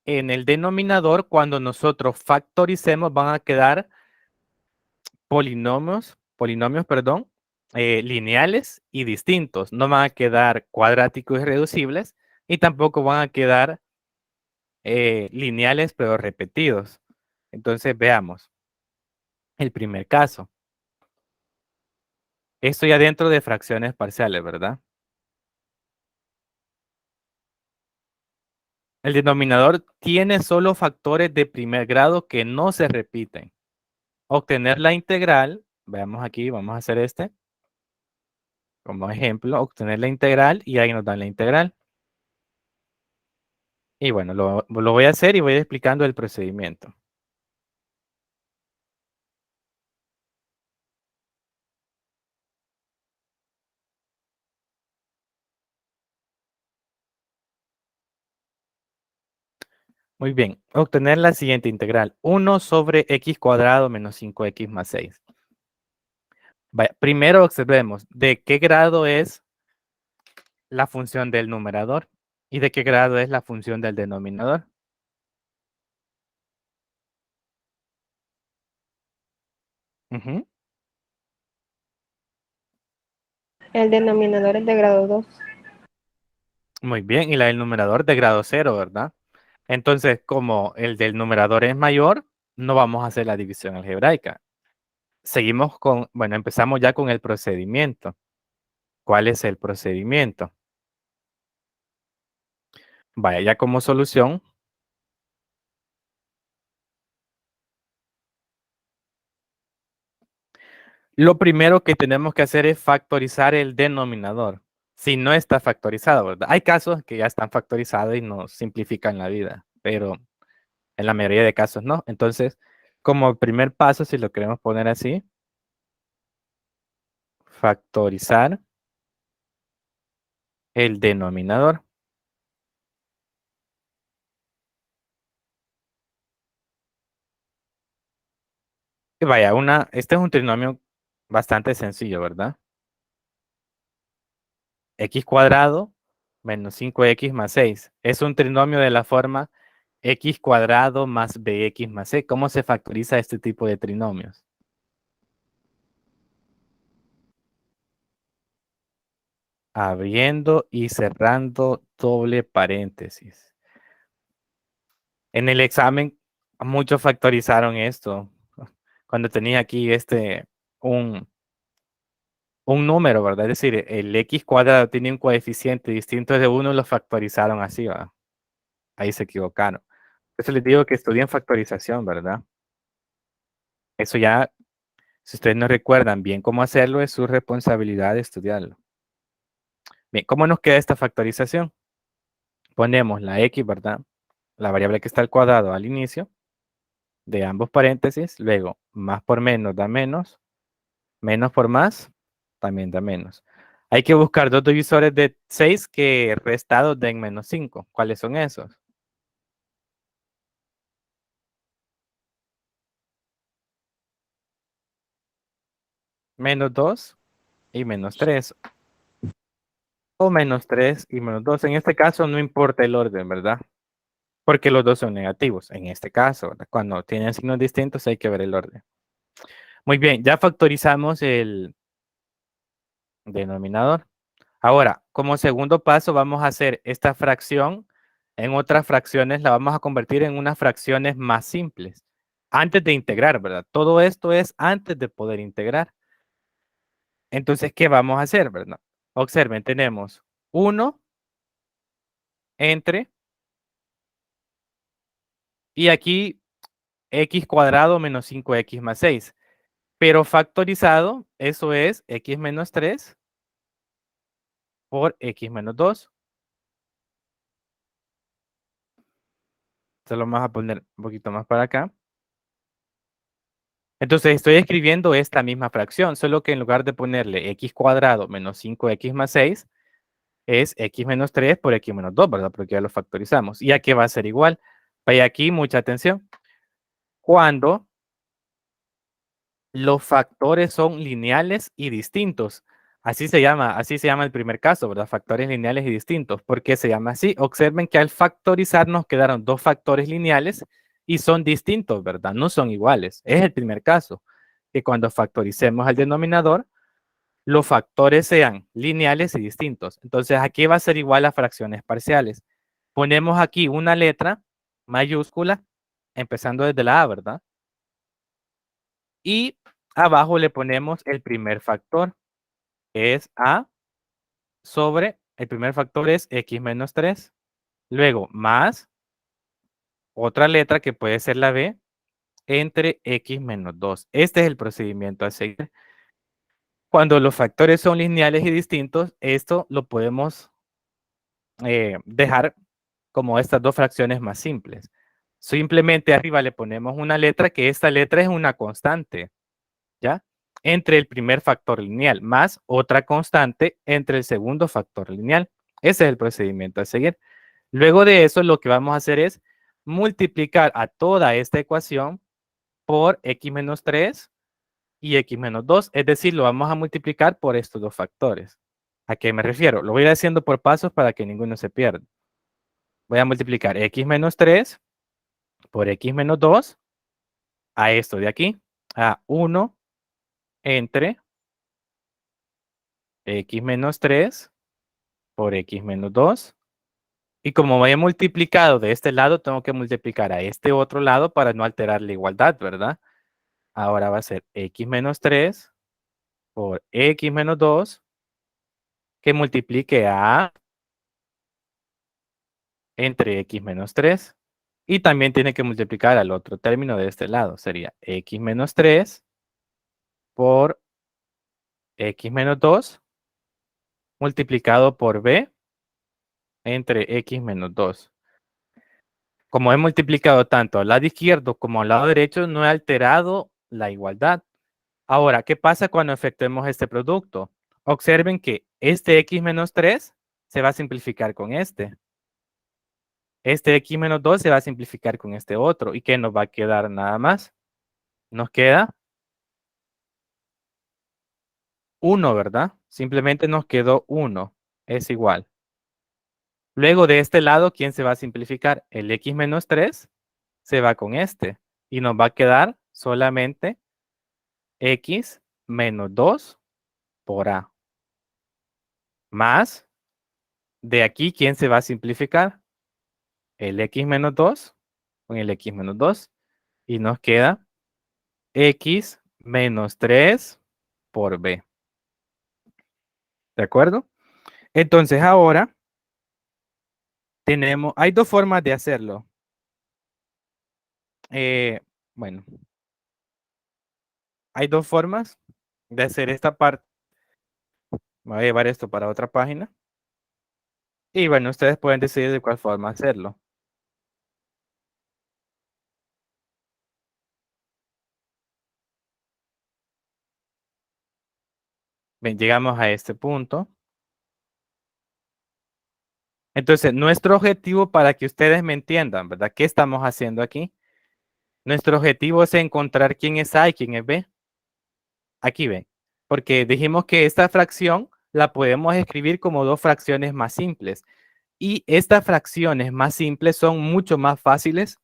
en el denominador, cuando nosotros factoricemos, van a quedar polinomios, perdón, lineales y distintos. No van a quedar cuadráticos y reducibles y tampoco van a quedar lineales pero repetidos. Entonces veamos el primer caso. Esto ya dentro de fracciones parciales, ¿verdad? El denominador tiene solo factores de primer grado que no se repiten. Obtener la integral, veamos aquí, vamos a hacer este como ejemplo, obtener la integral y ahí nos dan la integral. Y bueno, lo voy a hacer y voy explicando el procedimiento. Muy bien, obtener la siguiente integral. 1 sobre x cuadrado menos 5x más 6. Vaya, primero observemos de qué grado es la función del numerador y de qué grado es la función del denominador. Ujú. El denominador es de grado 2. Muy bien, y la del numerador de grado 0, ¿verdad? Entonces, como el del numerador es mayor, no vamos a hacer la división algebraica. Seguimos con, bueno, empezamos ya con el procedimiento. ¿Cuál es el procedimiento? Vaya, ya como solución, lo primero que tenemos que hacer es factorizar el denominador. Si no está factorizado, ¿verdad? Hay casos que ya están factorizados y nos simplifican la vida, pero en la mayoría de casos no. Entonces, como primer paso, si lo queremos poner así, factorizar el denominador. Y vaya, este es un trinomio bastante sencillo, ¿verdad? X cuadrado menos 5x más 6. Es un trinomio de la forma x cuadrado más bx más c. ¿Cómo se factoriza este tipo de trinomios? Abriendo y cerrando doble paréntesis. En el examen, muchos factorizaron esto. Cuando tenía aquí un número, ¿verdad? Es decir, el x cuadrado tiene un coeficiente distinto de 1, lo factorizaron así, ¿verdad? Ahí se equivocaron. Por eso les digo que estudien factorización, ¿verdad? Eso ya, si ustedes no recuerdan bien cómo hacerlo, es su responsabilidad estudiarlo. Bien, ¿cómo nos queda esta factorización? Ponemos la x, ¿verdad? La variable que está al cuadrado al inicio de ambos paréntesis, luego más por menos da menos, menos por más también da menos. Hay que buscar dos divisores de 6 que restados den menos 5. ¿Cuáles son esos? Menos 2 y menos 3. O menos 3 y menos 2. En este caso no importa el orden, ¿verdad? Porque los dos son negativos. En este caso, ¿verdad? Cuando tienen signos distintos hay que ver el orden. Muy bien, ya factorizamos el denominador. Ahora, como segundo paso, vamos a hacer esta fracción en otras fracciones, la vamos a convertir en unas fracciones más simples. Antes de integrar, ¿verdad? Todo esto es antes de poder integrar. Entonces, ¿qué vamos a hacer, verdad? Observen, tenemos 1 entre, y aquí x cuadrado menos 5x más 6. Pero factorizado, eso es x menos 3 por x menos 2. Se lo vamos a poner un poquito más para acá. Entonces estoy escribiendo esta misma fracción, solo que en lugar de ponerle x cuadrado menos 5x más 6, es x menos 3 por x menos 2, ¿verdad? Porque ya lo factorizamos. ¿Y a qué va a ser igual? Vaya aquí, mucha atención. Cuando los factores son lineales y distintos. Así se llama el primer caso, ¿verdad? Factores lineales y distintos. ¿Por qué se llama así? Observen que al factorizar nos quedaron dos factores lineales y son distintos, ¿verdad? No son iguales. Es el primer caso, que cuando factoricemos al denominador, los factores sean lineales y distintos. Entonces, aquí va a ser igual a fracciones parciales. Ponemos aquí una letra mayúscula, empezando desde la A, ¿verdad? Y abajo le ponemos el primer factor, que es A sobre, el primer factor es x menos 3. Luego, más otra letra que puede ser la B entre x menos 2. Este es el procedimiento a seguir. Cuando los factores son lineales y distintos, esto lo podemos dejar como estas dos fracciones más simples. Simplemente arriba le ponemos una letra, que esta letra es una constante, ¿ya? Entre el primer factor lineal más otra constante entre el segundo factor lineal. Ese es el procedimiento a seguir. Luego de eso, lo que vamos a hacer es multiplicar a toda esta ecuación por x menos 3 y x menos 2. Es decir, lo vamos a multiplicar por estos dos factores. ¿A qué me refiero? Lo voy a ir haciendo por pasos para que ninguno se pierda. Voy a multiplicar x menos 3 por x menos 2 a esto de aquí, a 1 entre x menos 3 por x menos 2. Y como vaya multiplicado de este lado, tengo que multiplicar a este otro lado para no alterar la igualdad, ¿verdad? Ahora va a ser x menos 3 por x menos 2 que multiplique a entre x menos 3. Y también tiene que multiplicar al otro término de este lado. Sería x menos 3 por x menos 2 multiplicado por b entre x menos 2. Como he multiplicado tanto al lado izquierdo como al lado derecho, no he alterado la igualdad. Ahora, ¿qué pasa cuando efectuemos este producto? Observen que este x menos 3 se va a simplificar con este. Este x menos 2 se va a simplificar con este otro. ¿Y qué nos va a quedar nada más? Nos queda 1, ¿verdad? Simplemente nos quedó 1. Es igual. Luego de este lado, ¿quién se va a simplificar? El x menos 3 se va con este. Y nos va a quedar solamente x menos 2 por a. Más, de aquí, ¿quién se va a simplificar? El x menos 2 con el x menos 2. Y nos queda x menos 3 por b. ¿De acuerdo? Entonces ahora hay dos formas de hacerlo. Bueno, hay dos formas de hacer esta parte. Voy a llevar esto para otra página. Y bueno, ustedes pueden decidir de cuál forma hacerlo. Bien, llegamos a este punto. Entonces, nuestro objetivo para que ustedes me entiendan, ¿verdad? ¿Qué estamos haciendo aquí? Nuestro objetivo es encontrar quién es A y quién es B. Aquí ven, porque dijimos que esta fracción la podemos escribir como dos fracciones más simples. Y estas fracciones más simples son mucho más fáciles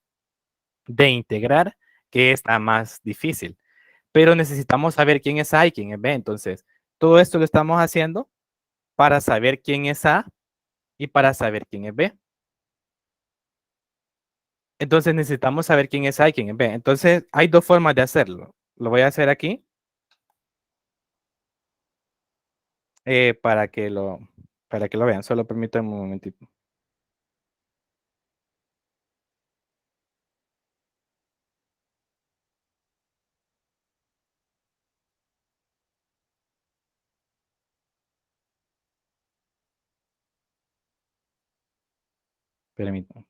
de integrar que esta más difícil. Pero necesitamos saber quién es A y quién es B. Entonces, todo esto lo estamos haciendo para saber quién es A y para saber quién es B. Entonces, necesitamos saber quién es A y quién es B. Entonces, hay dos formas de hacerlo. Lo voy a hacer aquí para que lo vean. Solo permítanme un momentito. Permítanme.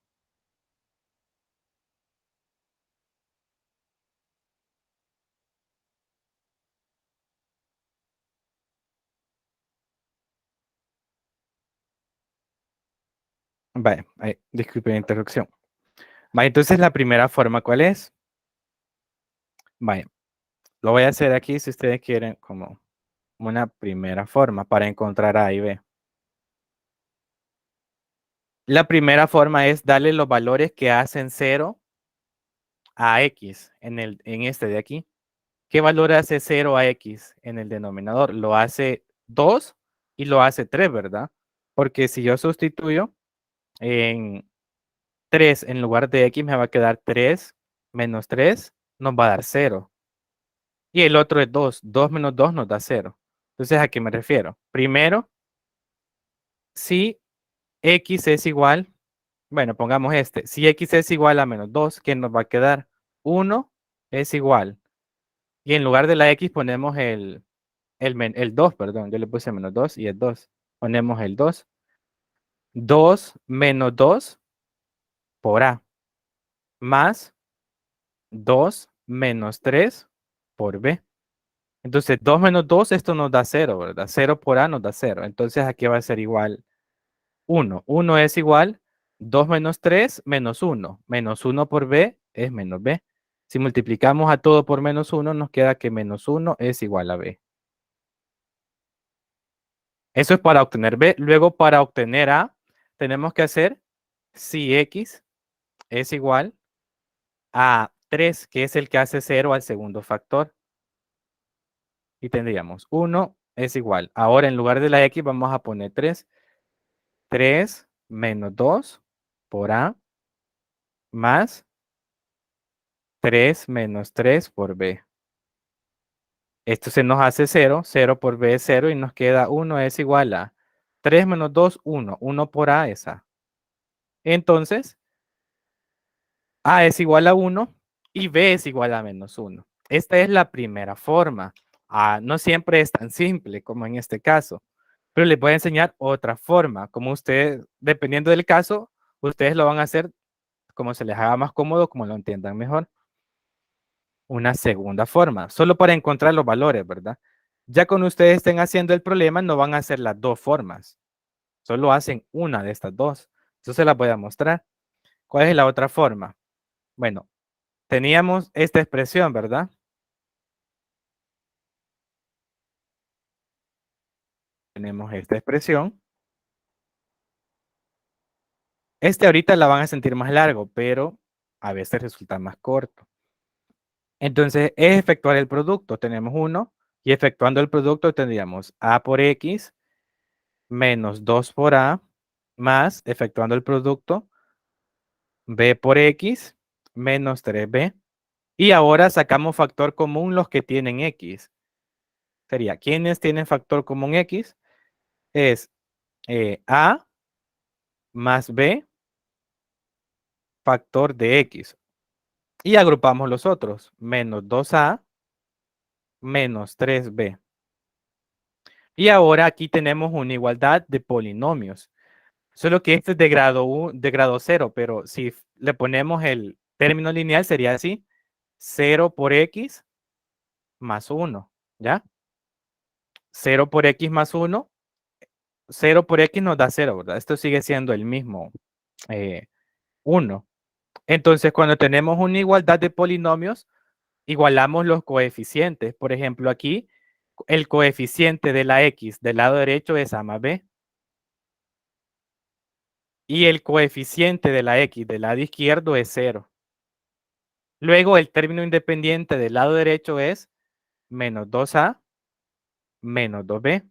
Vale, disculpen la interrupción. Vale, entonces la primera forma, ¿cuál es? Vale, lo voy a hacer aquí si ustedes quieren como una primera forma para encontrar A y B. La primera forma es darle los valores que hacen 0 a X en este de aquí. ¿Qué valor hace 0 a X en el denominador? Lo hace 2 y lo hace 3, ¿verdad? Porque si yo sustituyo en 3 en lugar de X, me va a quedar 3 menos 3, nos va a dar 0. Y el otro es 2. 2 menos 2 nos da 0. Entonces, ¿a qué me refiero? Primero, si X es igual, bueno, pongamos este. Si X es igual a menos 2, ¿qué nos va a quedar? 1 es igual. Y en lugar de la X ponemos el 2, perdón. Yo le puse menos 2 y el 2. Ponemos el 2. 2 menos 2 por A. Más 2 menos 3 por B. Entonces, 2 menos 2, esto nos da 0, ¿verdad? 0 por A nos da 0. Entonces, aquí va a ser igual 1. 1 es igual 2 menos 3 menos 1. Menos 1 por B es menos B. Si multiplicamos a todo por menos 1, nos queda que menos 1 es igual a B. Eso es para obtener B. Luego, para obtener A, tenemos que hacer si X es igual a 3, que es el que hace 0 al segundo factor. Y tendríamos 1 es igual. Ahora, en lugar de la X, vamos a poner 3. 3 menos 2 por A más 3 menos 3 por B. Esto se nos hace 0. 0 por B es 0 y nos queda 1 es igual a 3 menos 2, 1. 1 por A es A. Entonces, A es igual a 1 y B es igual a menos 1. Esta es la primera forma. No siempre es tan simple como en este caso, pero les voy a enseñar otra forma. Como ustedes, dependiendo del caso, ustedes lo van a hacer como se les haga más cómodo, como lo entiendan mejor. Una segunda forma, solo para encontrar los valores, ¿verdad? Ya cuando ustedes estén haciendo el problema, no van a hacer las dos formas. Solo hacen una de estas dos. Yo se las voy a mostrar. ¿Cuál es la otra forma? Bueno, teníamos esta expresión, ¿verdad? Tenemos esta expresión. Ahorita la van a sentir más largo, pero a veces resulta más corto. Entonces, es efectuar el producto. Tenemos 1 y efectuando el producto tendríamos A por X menos 2 por A más, efectuando el producto, B por X menos 3B. Y ahora sacamos factor común los que tienen X. Sería, ¿quiénes tienen factor común X? Es A más B factor de X. Y agrupamos los otros. Menos 2A menos 3B. Y ahora aquí tenemos una igualdad de polinomios. Solo que este es de grado 0, pero si le ponemos el término lineal sería así. 0 por X más 1, ¿ya? 0 por X más 1. 0 por X nos da 0, ¿verdad? Esto sigue siendo el mismo 1. Entonces, cuando tenemos una igualdad de polinomios, igualamos los coeficientes. Por ejemplo, aquí, el coeficiente de la X del lado derecho es A más B. Y el coeficiente de la X del lado izquierdo es 0. Luego, el término independiente del lado derecho es menos 2A menos 2B.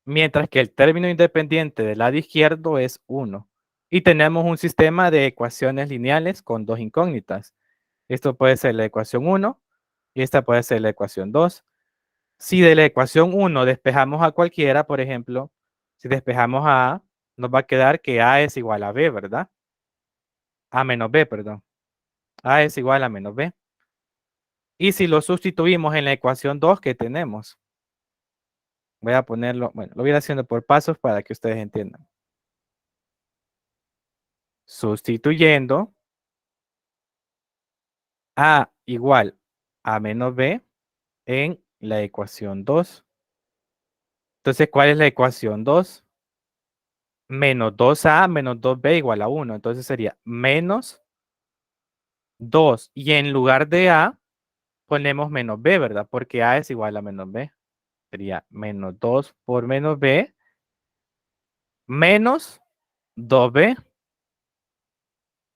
Mientras que el término independiente del lado izquierdo es 1. Y tenemos un sistema de ecuaciones lineales con dos incógnitas. Esto puede ser la ecuación 1 y esta puede ser la ecuación 2. Si de la ecuación 1 despejamos a cualquiera, por ejemplo, si despejamos a A, nos va a quedar que A es igual a B, ¿verdad? A menos B, perdón. A es igual a menos B. Y si lo sustituimos en la ecuación 2 que tenemos, voy a ponerlo, bueno, lo voy a ir haciendo por pasos para que ustedes entiendan. Sustituyendo A igual a menos B en la ecuación 2. Entonces, ¿cuál es la ecuación 2? Menos 2A menos 2B igual a 1. Entonces sería menos 2. Y en lugar de A, ponemos menos B, ¿verdad? Porque A es igual a menos B. Sería menos 2 por menos b menos 2b.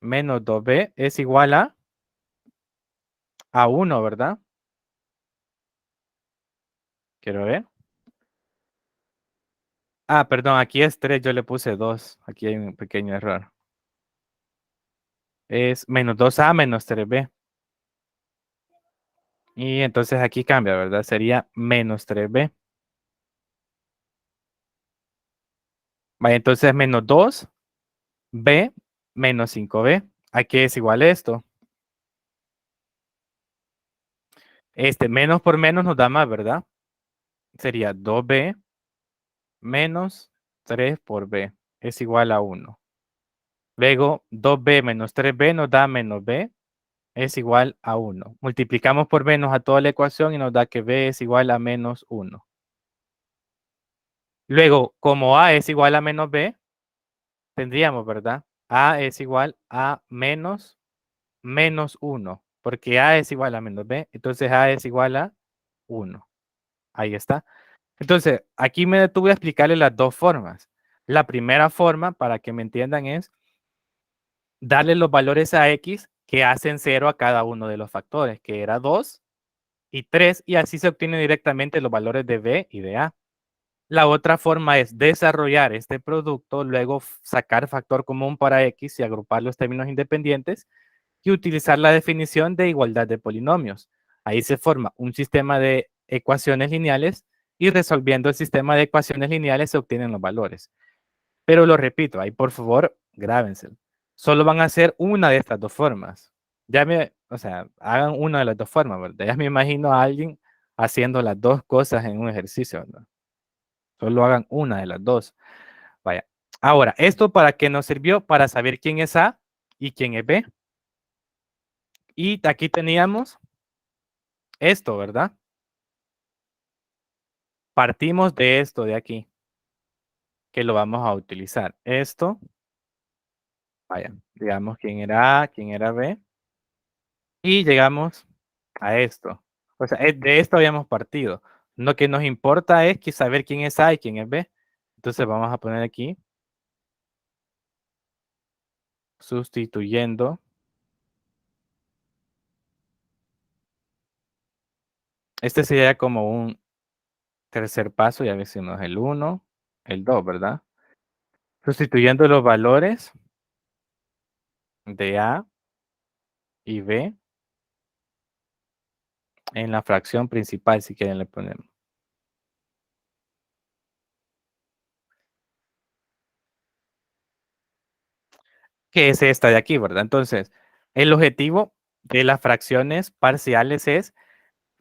Menos 2b es igual a 1, ¿verdad? Quiero ver. Ah, perdón, aquí es 3, yo le puse 2. Aquí hay un pequeño error. Es menos 2a menos 3b. Y entonces aquí cambia, ¿verdad? Sería menos 3b. Vaya, entonces menos 2b menos 5b. Aquí es igual a esto. Menos por menos nos da más, ¿verdad? Sería 2b menos 3 por b. Es igual a 1. Luego, 2b menos 3b nos da menos b. Es igual a 1. Multiplicamos por menos a toda la ecuación y nos da que b es igual a menos 1. Luego, como a es igual a menos b, tendríamos, ¿verdad? A es igual a menos 1, porque a es igual a menos b, entonces a es igual a 1. Ahí está. Entonces, aquí me detuve a explicarle las dos formas. La primera forma, para que me entiendan, es darle los valores a x que hacen 0 a cada uno de los factores, que era 2 y 3, y así se obtienen directamente los valores de b y de a. La otra forma es desarrollar este producto, luego sacar factor común para x y agrupar los términos independientes y utilizar la definición de igualdad de polinomios. Ahí se forma un sistema de ecuaciones lineales y resolviendo el sistema de ecuaciones lineales se obtienen los valores. Pero lo repito, ahí por favor, grábense. Solo van a hacer una de estas dos formas. O sea, hagan una de las dos formas, ¿verdad? Ya me imagino a alguien haciendo las dos cosas en un ejercicio, ¿no? Solo hagan una de las dos. Vaya. Ahora, ¿esto para qué nos sirvió? Para saber quién es A y quién es B. Y aquí teníamos esto, ¿verdad? Partimos de esto de aquí, que lo vamos a utilizar. Esto, vaya, digamos quién era A, quién era B. Y llegamos a esto. O sea, de esto habíamos partido. Lo que nos importa es que saber quién es A y quién es B. Entonces vamos a poner aquí, sustituyendo. Este sería como un tercer paso, ya decimos el 1, el 2, ¿verdad? Sustituyendo los valores de A y B en la fracción principal, si quieren le ponemos. Que es esta de aquí, ¿verdad? Entonces, el objetivo de las fracciones parciales es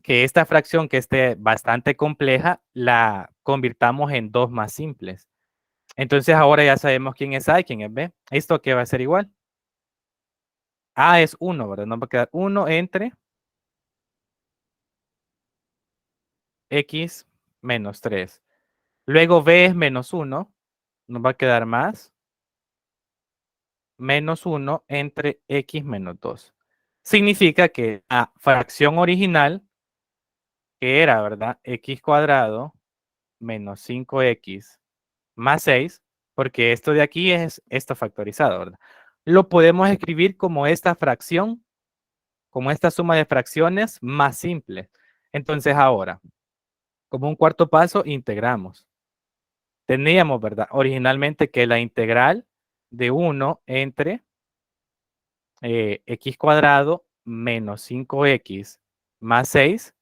que esta fracción que esté bastante compleja, la convirtamos en dos más simples. Entonces, ahora ya sabemos quién es A y quién es B. ¿Esto qué va a ser igual? A es 1, ¿verdad? Nos va a quedar 1 entre X menos 3. Luego B es menos 1. Nos va a quedar más menos 1 entre X menos 2. Significa que la fracción original, que era, ¿verdad? X cuadrado menos 5X más 6, porque esto de aquí es esto factorizado, ¿verdad? Lo podemos escribir como esta fracción, como esta suma de fracciones más simple. Entonces ahora, como un cuarto paso, integramos. Teníamos, ¿verdad? Originalmente que la integral de 1 entre x cuadrado menos 5x más 6,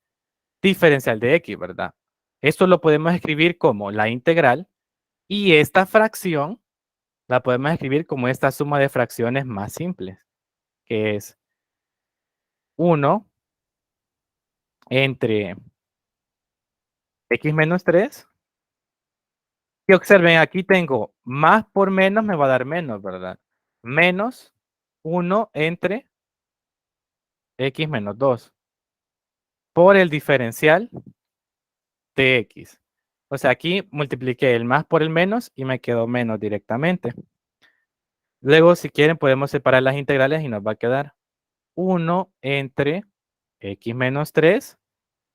diferencial de x, ¿verdad? Esto lo podemos escribir como la integral y esta fracción la podemos escribir como esta suma de fracciones más simples, que es 1 entre x menos 3. Y observen, aquí tengo más por menos me va a dar menos, ¿verdad? Menos 1 entre x menos 2 por el diferencial de x. O sea, aquí multipliqué el más por el menos y me quedó menos directamente. Luego, si quieren, podemos separar las integrales y nos va a quedar 1 entre x menos 3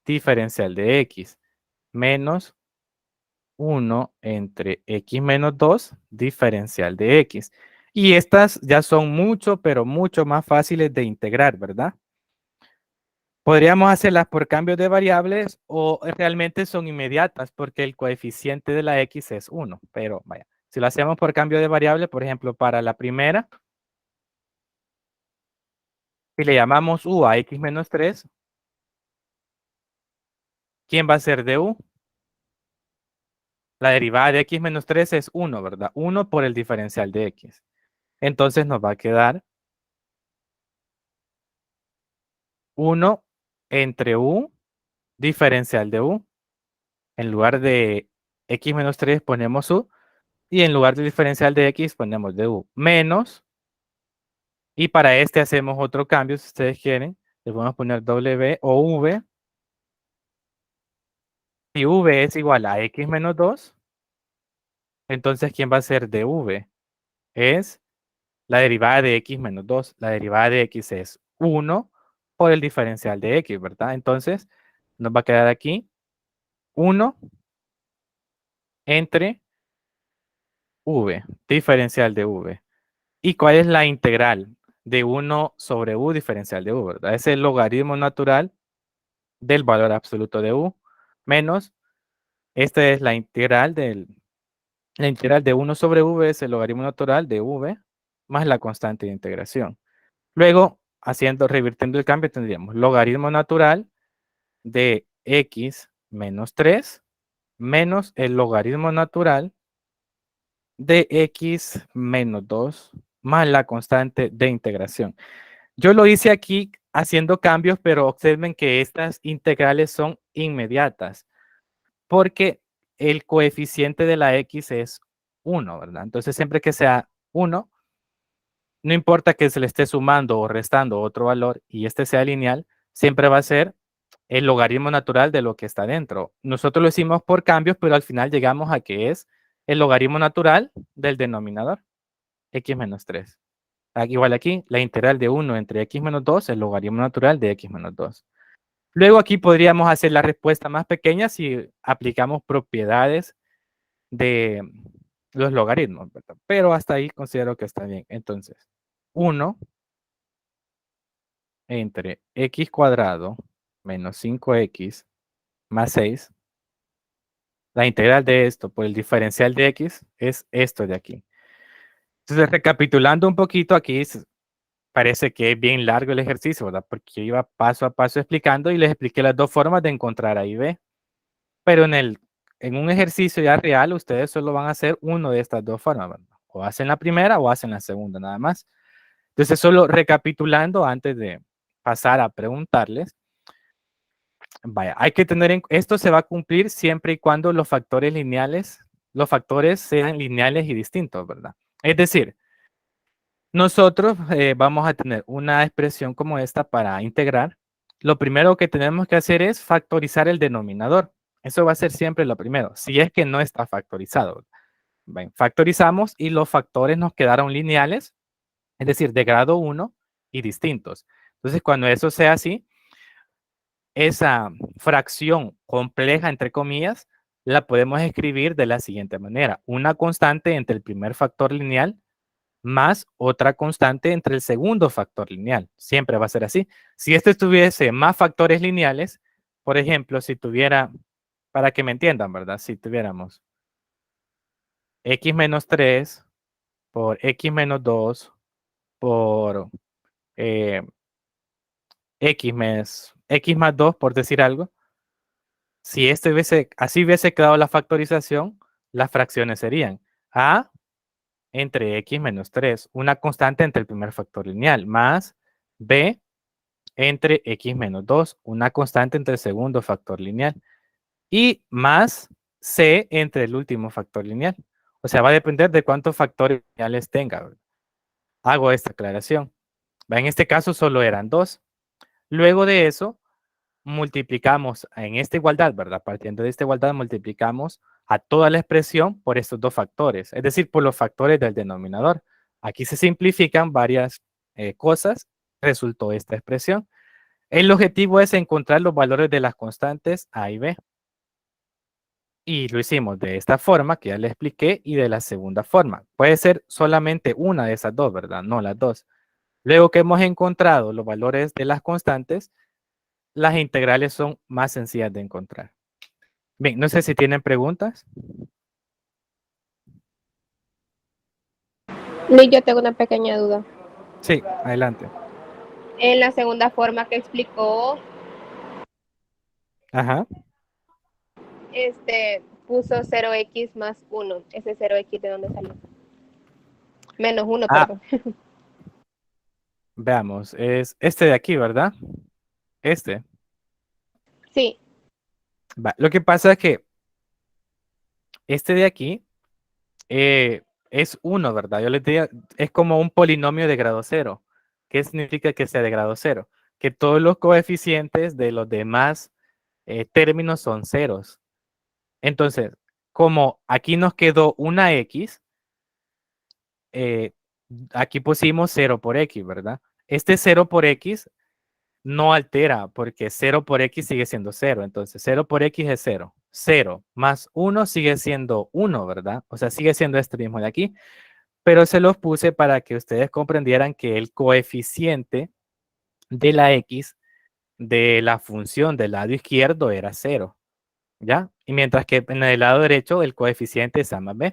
diferencial de x. menos 1 entre x menos 2 diferencial de x. Y estas ya son mucho, pero mucho más fáciles de integrar, ¿verdad? Podríamos hacerlas por cambios de variables o realmente son inmediatas porque el coeficiente de la x es 1. Pero vaya, si lo hacemos por cambio de variable, por ejemplo, para la primera, si le llamamos u a x menos 3, ¿quién va a ser de u? La derivada de x menos 3 es 1, ¿verdad? 1 por el diferencial de x. Entonces nos va a quedar 1 entre u diferencial de u. En lugar de x menos 3 ponemos u. Y en lugar del diferencial de x ponemos de u. Menos. Y para este hacemos otro cambio, si ustedes quieren. Le podemos poner w o v. Si v es igual a x menos 2, entonces ¿quién va a ser de v? Es la derivada de x menos 2. La derivada de x es 1 por el diferencial de x, ¿verdad? Entonces nos va a quedar aquí 1 entre v, diferencial de v. ¿Y cuál es la integral de 1 sobre u diferencial de u, verdad? Es el logaritmo natural del valor absoluto de u menos, esta es la integral de 1 sobre v es el logaritmo natural de v más la constante de integración. Luego, revirtiendo el cambio, tendríamos logaritmo natural de x menos 3 menos el logaritmo natural de x menos 2 más la constante de integración. Yo lo hice aquí haciendo cambios, pero observen que estas integrales son inmediatas porque el coeficiente de la x es 1, ¿verdad? Entonces, siempre que sea 1, no importa que se le esté sumando o restando otro valor y este sea lineal, siempre va a ser el logaritmo natural de lo que está dentro. Nosotros lo hicimos por cambios, pero al final llegamos a que es el logaritmo natural del denominador, x menos 3. Igual aquí, la integral de 1 entre x menos 2, el logaritmo natural de x menos 2. Luego aquí podríamos hacer la respuesta más pequeña si aplicamos propiedades de los logaritmos, ¿verdad? Pero hasta ahí considero que está bien. Entonces, 1 entre x cuadrado menos 5x más 6. La integral de esto por el diferencial de x es esto de aquí. Entonces, recapitulando un poquito aquí, parece que es bien largo el ejercicio, ¿verdad? Porque yo iba paso a paso explicando y les expliqué las dos formas de encontrar A y B. Pero en un ejercicio ya real, ustedes solo van a hacer uno de estas dos formas, ¿verdad? O hacen la primera o hacen la segunda, nada más. Entonces, solo recapitulando antes de pasar a preguntarles, vaya, hay que esto se va a cumplir siempre y cuando los factores sean lineales y distintos, ¿verdad? Es decir, nosotros vamos a tener una expresión como esta para integrar. Lo primero que tenemos que hacer es factorizar el denominador. Eso va a ser siempre lo primero, si es que no está factorizado. Bien, factorizamos y los factores nos quedaron lineales, es decir, de grado 1 y distintos. Entonces, cuando eso sea así, esa fracción compleja, entre comillas, la podemos escribir de la siguiente manera. Una constante entre el primer factor lineal más otra constante entre el segundo factor lineal. Siempre va a ser así. Si este tuviese más factores lineales, por ejemplo, si tuviera, para que me entiendan, ¿verdad? Si tuviéramos x menos 3 por x menos 2 por x más 2, por decir algo. Si así hubiese quedado la factorización, las fracciones serían a entre x menos 3, una constante entre el primer factor lineal, más b entre x menos 2, una constante entre el segundo factor lineal, y más c entre el último factor lineal. O sea, va a depender de cuántos factores lineales tenga. Hago esta aclaración. En este caso solo eran 2. Luego de eso, multiplicamos en esta igualdad, ¿verdad? Partiendo de esta igualdad, multiplicamos a toda la expresión por estos dos factores, es decir, por los factores del denominador. Aquí se simplifican varias cosas, resultó esta expresión. El objetivo es encontrar los valores de las constantes A y B. Y lo hicimos de esta forma, que ya le expliqué, y de la segunda forma. Puede ser solamente una de esas dos, ¿verdad? No las dos. Luego que hemos encontrado los valores de las constantes, las integrales son más sencillas de encontrar. Bien, no sé si tienen preguntas. Luis, yo tengo una pequeña duda. Sí, adelante. En la segunda forma que explicó, Ajá. puso 0x más 1. ¿Ese 0x de dónde salió? Menos 1, Ah, perdón. veamos. Es este de aquí, ¿verdad? Este. Sí, Va. Lo que pasa es que este de aquí es 1, ¿verdad? Yo les diría, es como un polinomio de grado 0. ¿Qué significa que sea de grado 0? Que todos los coeficientes de los demás términos son ceros. Entonces, como aquí nos quedó una x, eh, aquí pusimos 0 por x, ¿verdad? Este 0 por x no altera porque 0 por x sigue siendo 0. Entonces, 0 por x es 0. 0 más 1 sigue siendo 1, ¿verdad? O sea, sigue siendo este mismo de aquí. Pero se los puse para que ustedes comprendieran que el coeficiente de la x de la función del lado izquierdo era 0. ¿Ya? Y mientras que en el lado derecho el coeficiente es a más b.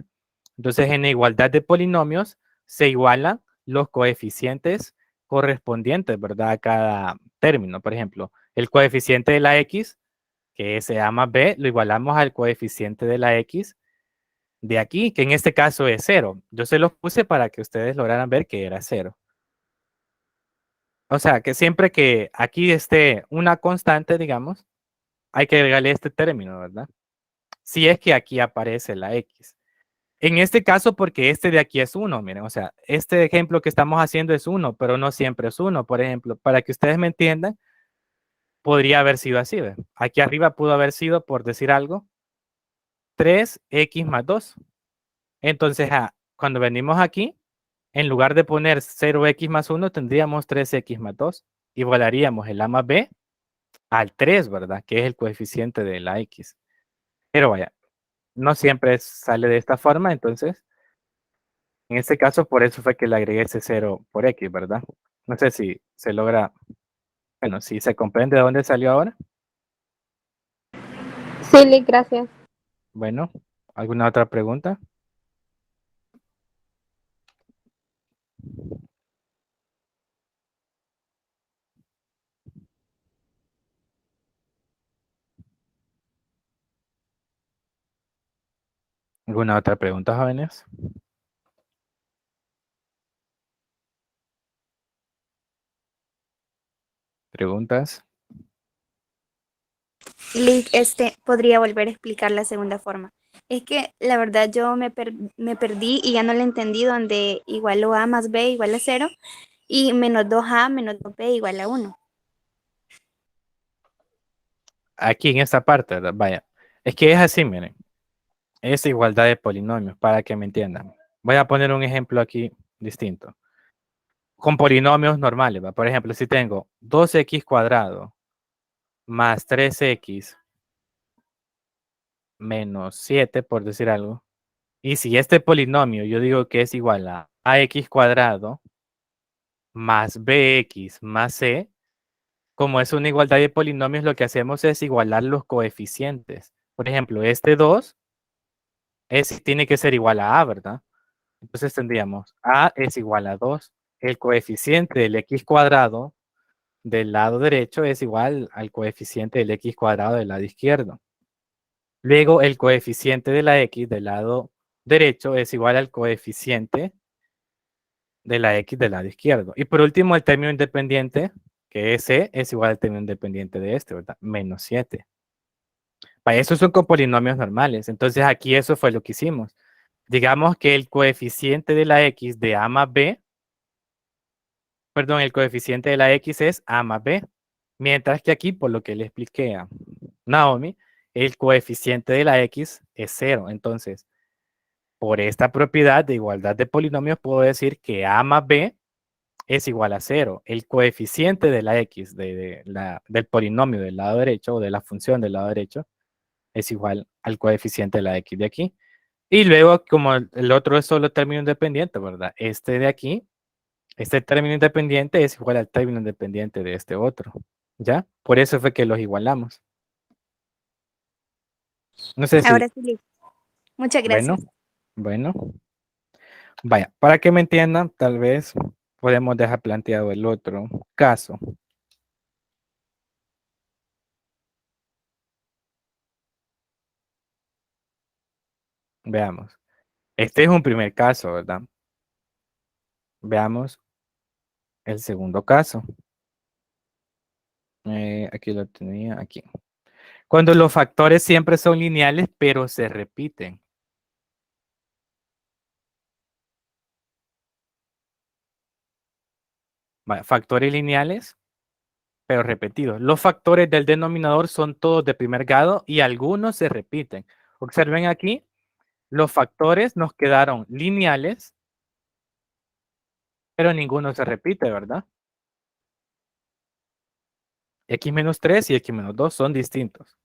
Entonces, en igualdad de polinomios se igualan los coeficientes correspondientes, ¿verdad? A cada término. Por ejemplo, el coeficiente de la x, que es a más b, lo igualamos al coeficiente de la x de aquí, que en este caso es 0. Yo se los puse para que ustedes lograran ver que era 0. O sea, que siempre que aquí esté una constante, digamos, hay que agregarle este término, ¿verdad? Si es que aquí aparece la x. En este caso, porque este de aquí es 1, miren, o sea, este ejemplo que estamos haciendo es 1, pero no siempre es 1. Por ejemplo, para que ustedes me entiendan, podría haber sido así, ¿ve? Aquí arriba pudo haber sido, por decir algo, 3x más 2. Entonces, cuando venimos aquí, en lugar de poner 0x más 1, tendríamos 3x más 2. Igualaríamos el a más b al 3, ¿verdad? Que es el coeficiente de la x. Pero vaya, no siempre sale de esta forma, entonces, en este caso, por eso fue que le agregué ese 0 por x, ¿verdad? No sé si se logra, bueno, si se comprende de dónde salió ahora. sí, Luis, gracias. Bueno, ¿alguna otra pregunta? ¿Alguna otra pregunta, jóvenes? ¿Preguntas? Lick, podría volver a explicar la segunda forma. Es que la verdad yo me perdí y ya no le entendí donde igual a más b igual a 0 y menos 2a menos 2b igual a 1. Aquí en esta parte, ¿verdad? Vaya, es que es así, miren. Es igualdad de polinomios, para que me entiendan. Voy a poner un ejemplo aquí distinto. Con polinomios normales, ¿va? Por ejemplo, si tengo 2x cuadrado más 3x menos 7, por decir algo. Y si este polinomio yo digo que es igual a ax cuadrado más bx más c, como es una igualdad de polinomios, lo que hacemos es igualar los coeficientes. Por ejemplo, este 2 tiene que ser igual a ¿verdad? Entonces tendríamos a es igual a 2. El coeficiente del x cuadrado del lado derecho es igual al coeficiente del x cuadrado del lado izquierdo. Luego el coeficiente de la x del lado derecho es igual al coeficiente de la x del lado izquierdo. Y por último, el término independiente, que es c, es igual al término independiente de este, ¿verdad? Menos 7. Para eso son con polinomios normales. Entonces aquí eso fue lo que hicimos. Digamos que el coeficiente de la x de a más b, perdón, el coeficiente de la x es a más b. Mientras que aquí, por lo que le expliqué a Naomi, el coeficiente de la x es 0. Entonces, por esta propiedad de igualdad de polinomios, puedo decir que a más b es igual a 0. El coeficiente de la x del polinomio del lado derecho o de la función del lado derecho es igual al coeficiente de la x de aquí. Y luego, como el otro es solo término independiente, ¿verdad? Este de aquí, este término independiente es igual al término independiente de este otro, ¿ya? Por eso fue que los igualamos. No sé si... Ahora sí, listo. Muchas Bueno, gracias. bueno. Vaya, para que me entiendan, tal vez podemos dejar planteado el otro caso. Veamos. Este es un primer caso, ¿verdad? Veamos el segundo caso. Aquí lo tenía, aquí. Cuando los factores siempre son lineales, pero se repiten. Vaya, factores lineales, pero repetidos. Los factores del denominador son todos de primer grado y algunos se repiten. Observen aquí, los factores nos quedaron lineales, pero ninguno se repite, ¿verdad? X menos 3 y X menos 2 son distintos.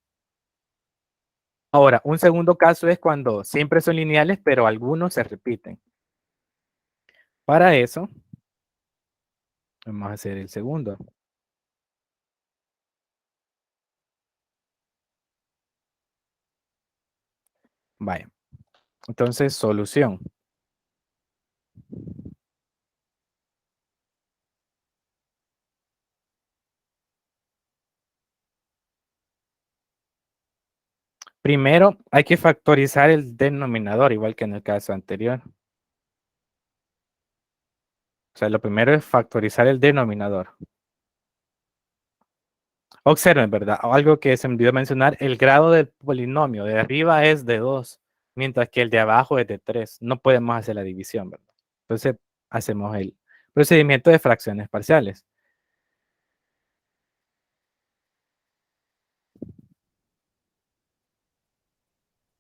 Ahora, un segundo caso es cuando siempre son lineales, pero algunos se repiten. Para eso, vamos a hacer el segundo. Vaya. Entonces, solución. Primero, hay que factorizar el denominador, igual que en el caso anterior. O sea, lo primero es factorizar el denominador. Observen, ¿verdad? Algo que se me olvidó mencionar, el grado del polinomio de arriba es de 2, mientras que el de abajo es de 3. No podemos hacer la división, ¿verdad? Entonces, hacemos el procedimiento de fracciones parciales.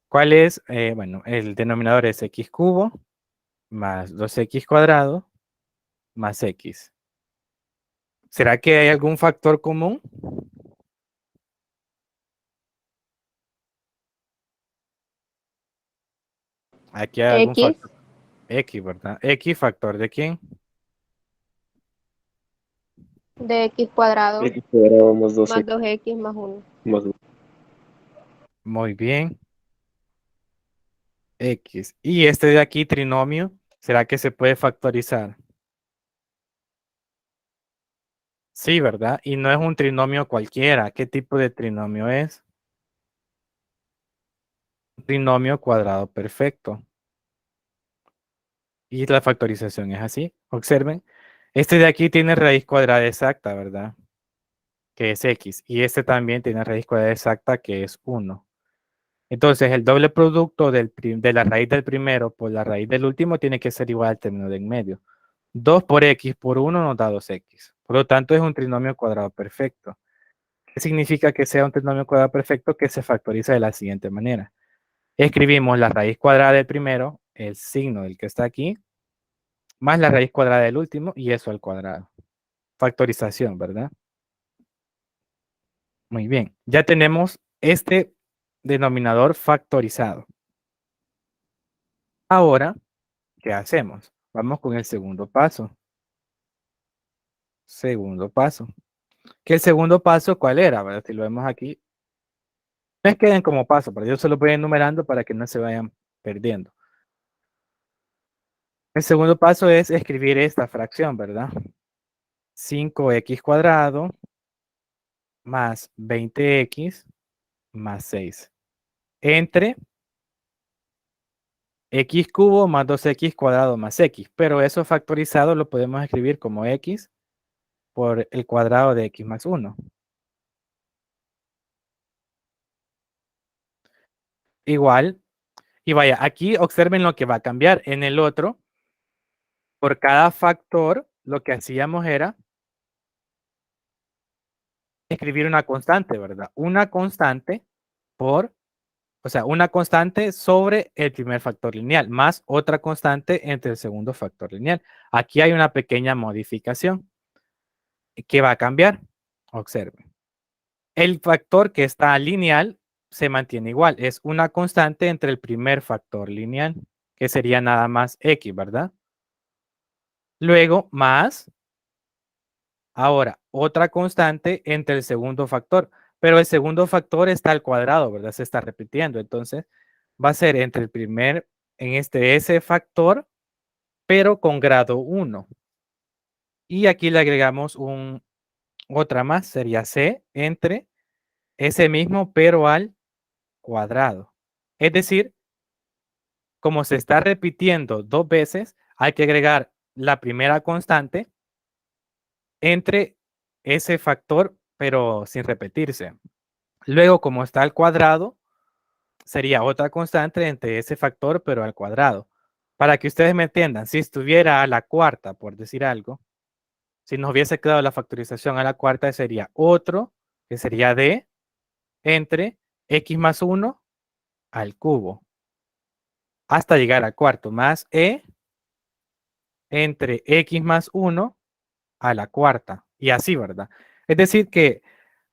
¿Cuál es? Bueno, el denominador es x cubo más 2x cuadrado más x. ¿Será que hay algún factor común? Aquí hay algún X factor. X, ¿verdad? X, ¿factor de quién? de x cuadrado X cuadrado más 2x más 2x más 1. más 1. Muy bien. X. Y este de aquí, trinomio, ¿será que se puede factorizar? Sí, ¿verdad? Y no es un trinomio cualquiera. ¿Qué tipo de trinomio es? Un trinomio cuadrado perfecto. Y la factorización es así. Observen. Este de aquí tiene raíz cuadrada exacta, ¿verdad? Que es x. Y este también tiene raíz cuadrada exacta, que es 1. Entonces, el doble producto de la raíz del primero por la raíz del último tiene que ser igual al término de en medio. 2 por x por 1 nos da 2x. Por lo tanto, es un trinomio cuadrado perfecto. ¿Qué significa que sea un trinomio cuadrado perfecto? Que se factoriza de la siguiente manera. Escribimos la raíz cuadrada del primero, el signo del que está aquí, más la raíz cuadrada del último y eso al cuadrado. Factorización, ¿verdad? Muy bien. Ya tenemos este denominador factorizado. Ahora, ¿qué hacemos? Vamos con el segundo paso. Segundo paso. ¿Que el segundo paso cuál era? ¿Verdad? Si lo vemos aquí. No es que queden como paso, pero yo se lo voy enumerando para que no se vayan perdiendo. El segundo paso es escribir esta fracción, ¿verdad? 5x cuadrado más 20x más 6. Entre x cubo más 2x cuadrado más x. Pero eso factorizado lo podemos escribir como x por el cuadrado de x más 1. Igual. Y vaya, aquí observen lo que va a cambiar. En el otro, por cada factor, lo que hacíamos era escribir una constante, ¿verdad? Una constante una constante sobre el primer factor lineal, más otra constante entre el segundo factor lineal. Aquí hay una pequeña modificación que va a cambiar. Observen. El factor que está lineal se mantiene igual. Es una constante entre el primer factor lineal, que sería nada más x, ¿verdad? Luego, más, ahora, otra constante entre el segundo factor. Pero el segundo factor está al cuadrado, ¿verdad? Se está repitiendo. Entonces, va a ser entre el primer, en ese factor, pero con grado 1. Y aquí le agregamos otra más, sería c entre ese mismo, pero al cuadrado. Es decir, como se está repitiendo 2 veces, hay que agregar la primera constante entre ese factor, pero sin repetirse. Luego, como está al cuadrado, sería otra constante entre ese factor, pero al cuadrado. Para que ustedes me entiendan, si estuviera a la cuarta, por decir algo, si nos hubiese quedado la factorización a la cuarta, sería otro, que sería d, entre x más 1 al cubo, hasta llegar al cuarto, más e entre x más 1 a la cuarta, y así, ¿verdad? Es decir, que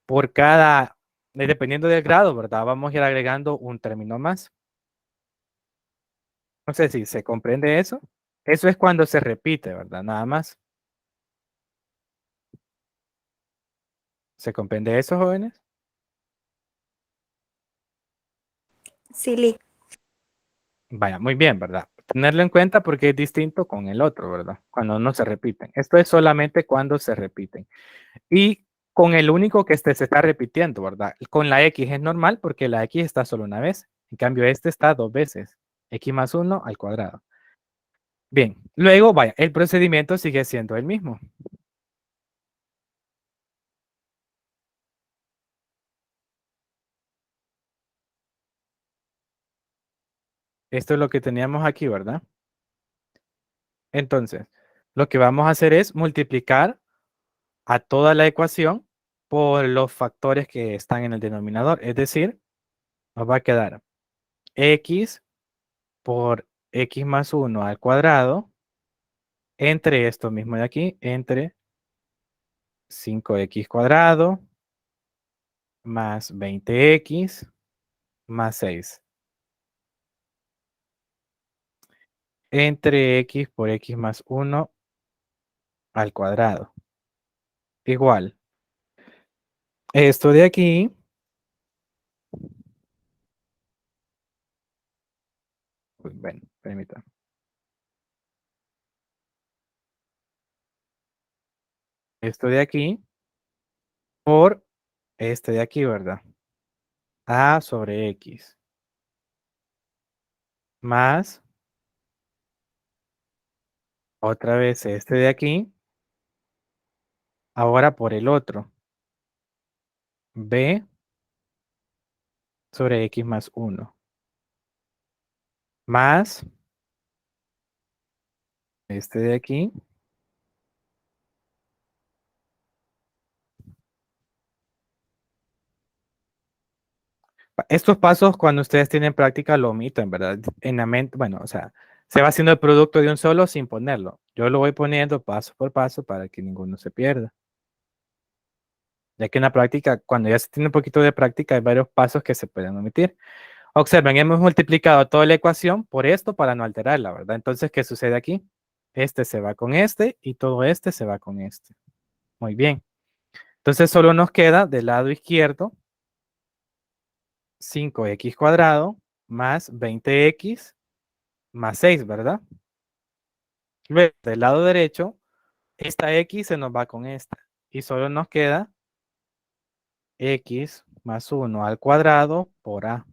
por cada, dependiendo del grado, ¿verdad? Vamos a ir agregando un término más. No sé si se comprende eso. Eso es cuando se repite, ¿verdad? Nada más. ¿Se comprende eso, jóvenes? Sí, Lee. Vaya, muy bien, ¿verdad? Tenerlo en cuenta porque es distinto con el otro, ¿verdad? Cuando no se repiten. Esto es solamente cuando se repiten. Y con el único que se está repitiendo, ¿verdad? Con la X es normal porque la X está solo una vez. En cambio, este está 2 veces. X más 1 al cuadrado. Bien, luego, vaya, el procedimiento sigue siendo el mismo. Esto es lo que teníamos aquí, ¿verdad? Entonces, lo que vamos a hacer es multiplicar a toda la ecuación por los factores que están en el denominador. Es decir, nos va a quedar x por x más 1 al cuadrado entre esto mismo de aquí, entre 5x cuadrado más 20x más 6. Entre x por x más 1 al cuadrado. Igual. Esto de aquí. Bueno, permítanme. Esto de aquí por este de aquí, ¿verdad? A sobre X. Más otra vez este de aquí. Ahora por el otro. B sobre X más 1. Más este de aquí. Estos pasos, cuando ustedes tienen práctica, lo omiten, ¿verdad? En la mente, bueno, o sea, se va haciendo el producto de un solo sin ponerlo. Yo lo voy poniendo paso por paso para que ninguno se pierda. Ya que en la práctica, cuando ya se tiene un poquito de práctica, hay varios pasos que se pueden omitir. Observen, hemos multiplicado toda la ecuación por esto para no alterarla, ¿verdad? Entonces, ¿qué sucede aquí? Este se va con este y todo este se va con este. Muy bien. Entonces, solo nos queda del lado izquierdo 5x cuadrado más 20x más 6, ¿verdad? Luego, del lado derecho, esta x se nos va con esta. Y solo nos queda x más 1 al cuadrado por a.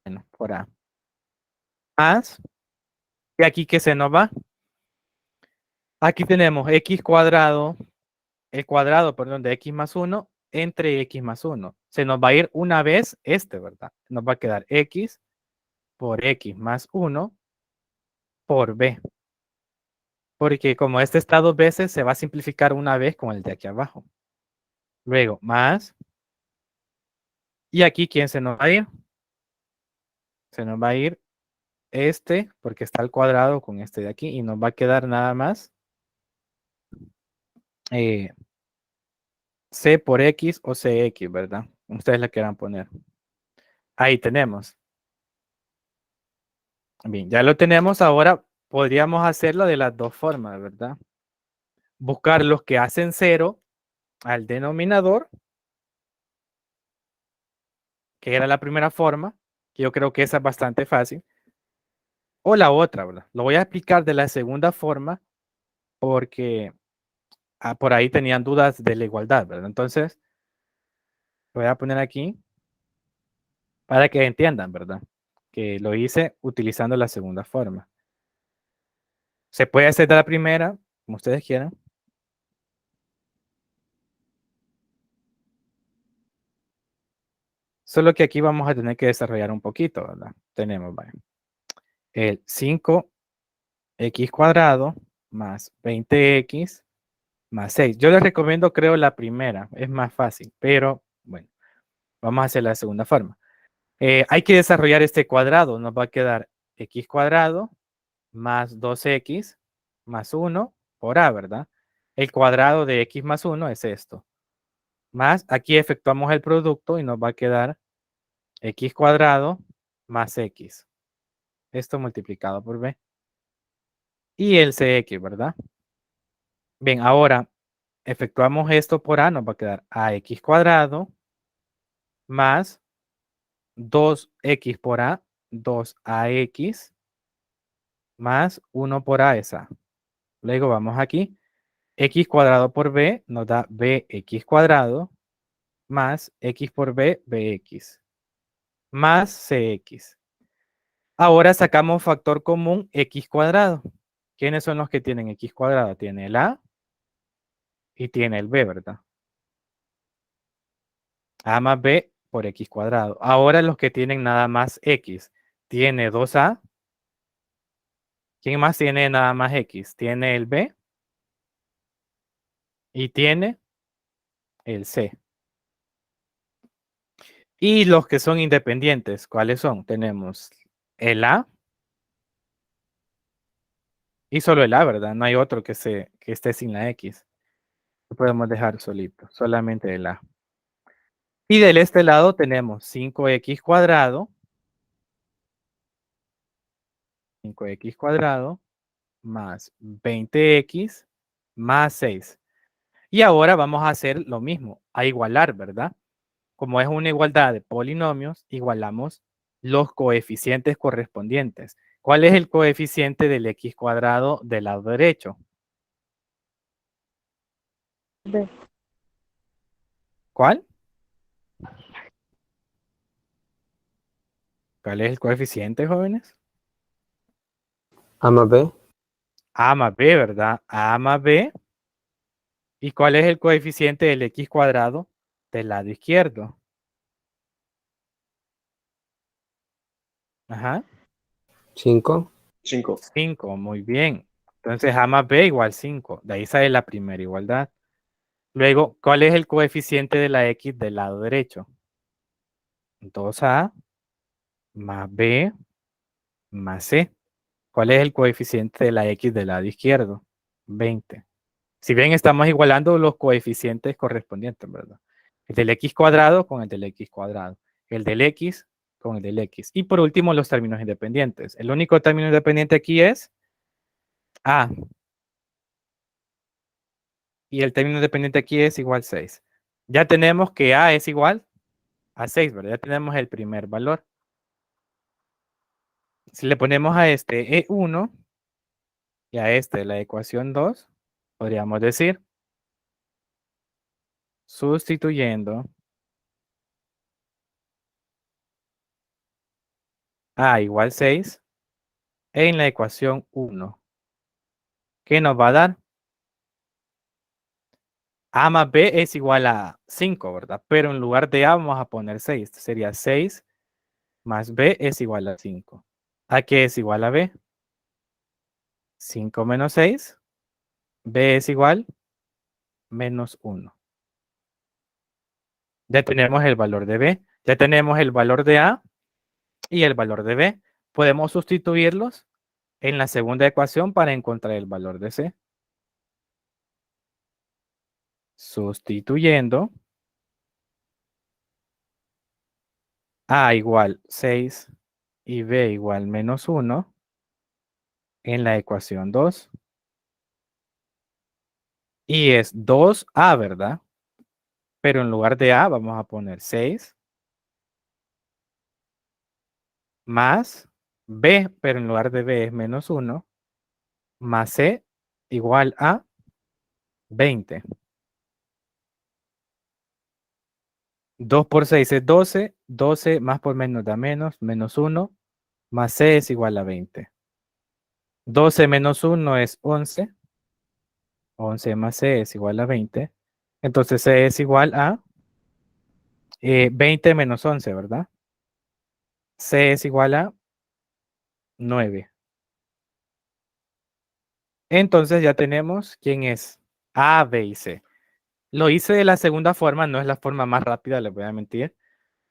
Bueno, por a. Más, y aquí que se nos va. Aquí tenemos x cuadrado, el cuadrado, perdón, de x más 1 entre x más 1. Se nos va a ir una vez este, ¿verdad? Nos va a quedar x por x más 1 por b. Porque como este está 2 veces, se va a simplificar una vez con el de aquí abajo. Luego, más. Y aquí, ¿quién se nos va a ir? Se nos va a ir este, porque está al cuadrado con este de aquí. Y nos va a quedar nada más C por X o CX, ¿verdad? Ustedes la quieran poner. Ahí tenemos. Bien, ya lo tenemos. Ahora podríamos hacerlo de las dos formas, ¿verdad? Buscar los que hacen 0 al denominador, que era la primera forma, que yo creo que esa es bastante fácil. O la otra, ¿verdad? Lo voy a explicar de la segunda forma porque por ahí tenían dudas de la igualdad, ¿verdad? Entonces, lo voy a poner aquí para que entiendan, ¿verdad? Que lo hice utilizando la segunda forma. Se puede hacer de la primera, como ustedes quieran. Solo que aquí vamos a tener que desarrollar un poquito, ¿verdad? Tenemos, vale, el 5x cuadrado más 20x más 6. Yo les recomiendo, creo, la primera. Es más fácil, pero bueno, vamos a hacer la segunda forma. Hay que desarrollar este cuadrado. Nos va a quedar x cuadrado más 2x más 1 por a, ¿verdad? El cuadrado de x más 1 es esto. Más, aquí efectuamos el producto y nos va a quedar x cuadrado más x. Esto multiplicado por b. Y el cx, ¿verdad? Bien, ahora efectuamos esto por a, nos va a quedar ax cuadrado más 2x por a, 2ax más 1 por a es a. Luego vamos aquí. X cuadrado por b nos da bx cuadrado más x por b, bx, más cx. Ahora sacamos factor común x cuadrado. ¿Quiénes son los que tienen x cuadrado? Tiene el a y tiene el b, ¿verdad? A más b por x cuadrado. Ahora los que tienen nada más x. Tiene 2a. ¿Quién más tiene nada más x? Tiene el b y tiene el c. Y los que son independientes, ¿cuáles son? Tenemos el a y solo el a, ¿verdad? No hay otro que esté sin la x. Lo podemos dejar solito, solamente el a. Y del este lado tenemos 5x cuadrado, 5x cuadrado más 20x más 6. Y ahora vamos a hacer lo mismo, a igualar, ¿verdad? Como es una igualdad de polinomios, igualamos los coeficientes correspondientes. ¿Cuál es el coeficiente del x cuadrado del lado derecho? B. ¿Cuál? ¿Cuál es el coeficiente, jóvenes? A más B. A más b, ¿verdad? A más b. ¿Y cuál es el coeficiente del x cuadrado del lado izquierdo? Ajá. 5. 5. 5, muy bien. Entonces A más B igual 5. De ahí sale la primera igualdad. Luego, ¿cuál es el coeficiente de la X del lado derecho? 2A más B más C. ¿Cuál es el coeficiente de la X del lado izquierdo? 20. Si bien estamos igualando los coeficientes correspondientes, ¿verdad? El del X cuadrado con el del X cuadrado. El del X con el del X. Y por último, los términos independientes. El único término independiente aquí es A. Y el término independiente aquí es igual 6. Ya tenemos que A es igual a 6, ¿verdad? Ya tenemos el primer valor. Si le ponemos a este E1 y a este la ecuación 2, podríamos decir, sustituyendo A igual 6 en la ecuación 1, ¿qué nos va a dar? A más B es igual a 5, ¿verdad? Pero en lugar de A vamos a poner 6. Sería 6 más B es igual a 5. ¿A qué es igual a B? 5 menos 6. B es igual menos 1. Ya tenemos el valor de B. Ya tenemos el valor de A y el valor de B. Podemos sustituirlos en la segunda ecuación para encontrar el valor de C. sustituyendo A igual 6 y B igual menos 1 en la ecuación 2. Y es 2A, ¿verdad? Pero en lugar de A vamos a poner 6 más B, pero en lugar de B es menos 1, más C igual a 20. 2 por 6 es 12, 12 más por menos da menos, menos 1, más C es igual a 20. 12 menos 1 es 11, 11 más C es igual a 20. Entonces C es igual a 20 menos 11, ¿verdad? C es igual a 9. Entonces ya tenemos quién es A, B y C. Lo hice de la segunda forma, no es la forma más rápida, les voy a mentir,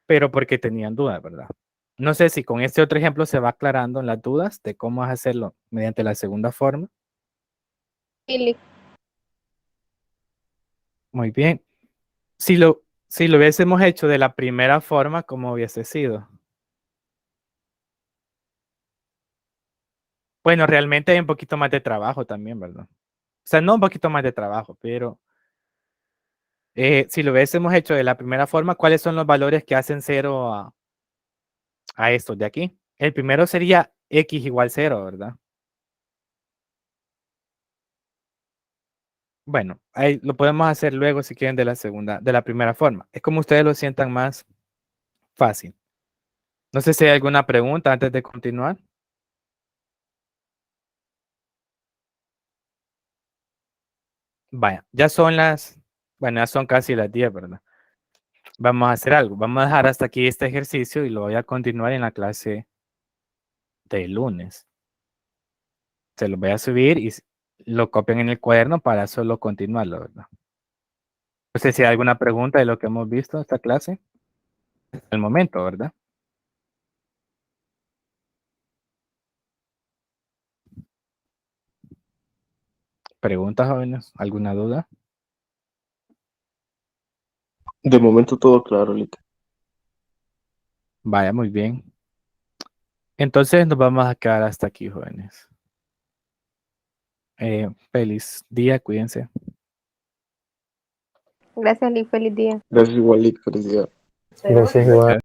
pero porque tenían dudas, ¿verdad? No sé si con este otro ejemplo se va aclarando las dudas de cómo hacerlo mediante la segunda forma. Y Muy bien. Si lo hubiésemos hecho de la primera forma, ¿cómo hubiese sido? Bueno, realmente hay un poquito más de trabajo también, ¿verdad? O sea, no un poquito más de trabajo, pero si lo hubiésemos hecho de la primera forma, ¿cuáles son los valores que hacen 0 a estos de aquí? El primero sería x igual 0, ¿verdad? Bueno, ahí lo podemos hacer luego si quieren de la primera forma. Es como ustedes lo sientan más fácil. No sé si hay alguna pregunta antes de continuar. Vaya, ya son casi las 10, ¿verdad? Vamos a hacer algo. Vamos a dejar hasta aquí este ejercicio y lo voy a continuar en la clase de lunes. Se lo voy a subir y lo copian en el cuaderno para solo continuarlo, ¿verdad? No sé si hay alguna pregunta de lo que hemos visto en esta clase. El momento, ¿verdad? ¿Preguntas, jóvenes? ¿Alguna duda? De momento todo claro, Lick. Vaya, muy bien. Entonces nos vamos a quedar hasta aquí, jóvenes. Feliz día, cuídense. gracias, Lick, feliz día. Gracias igual, Lick, felicidades. Gracias igual.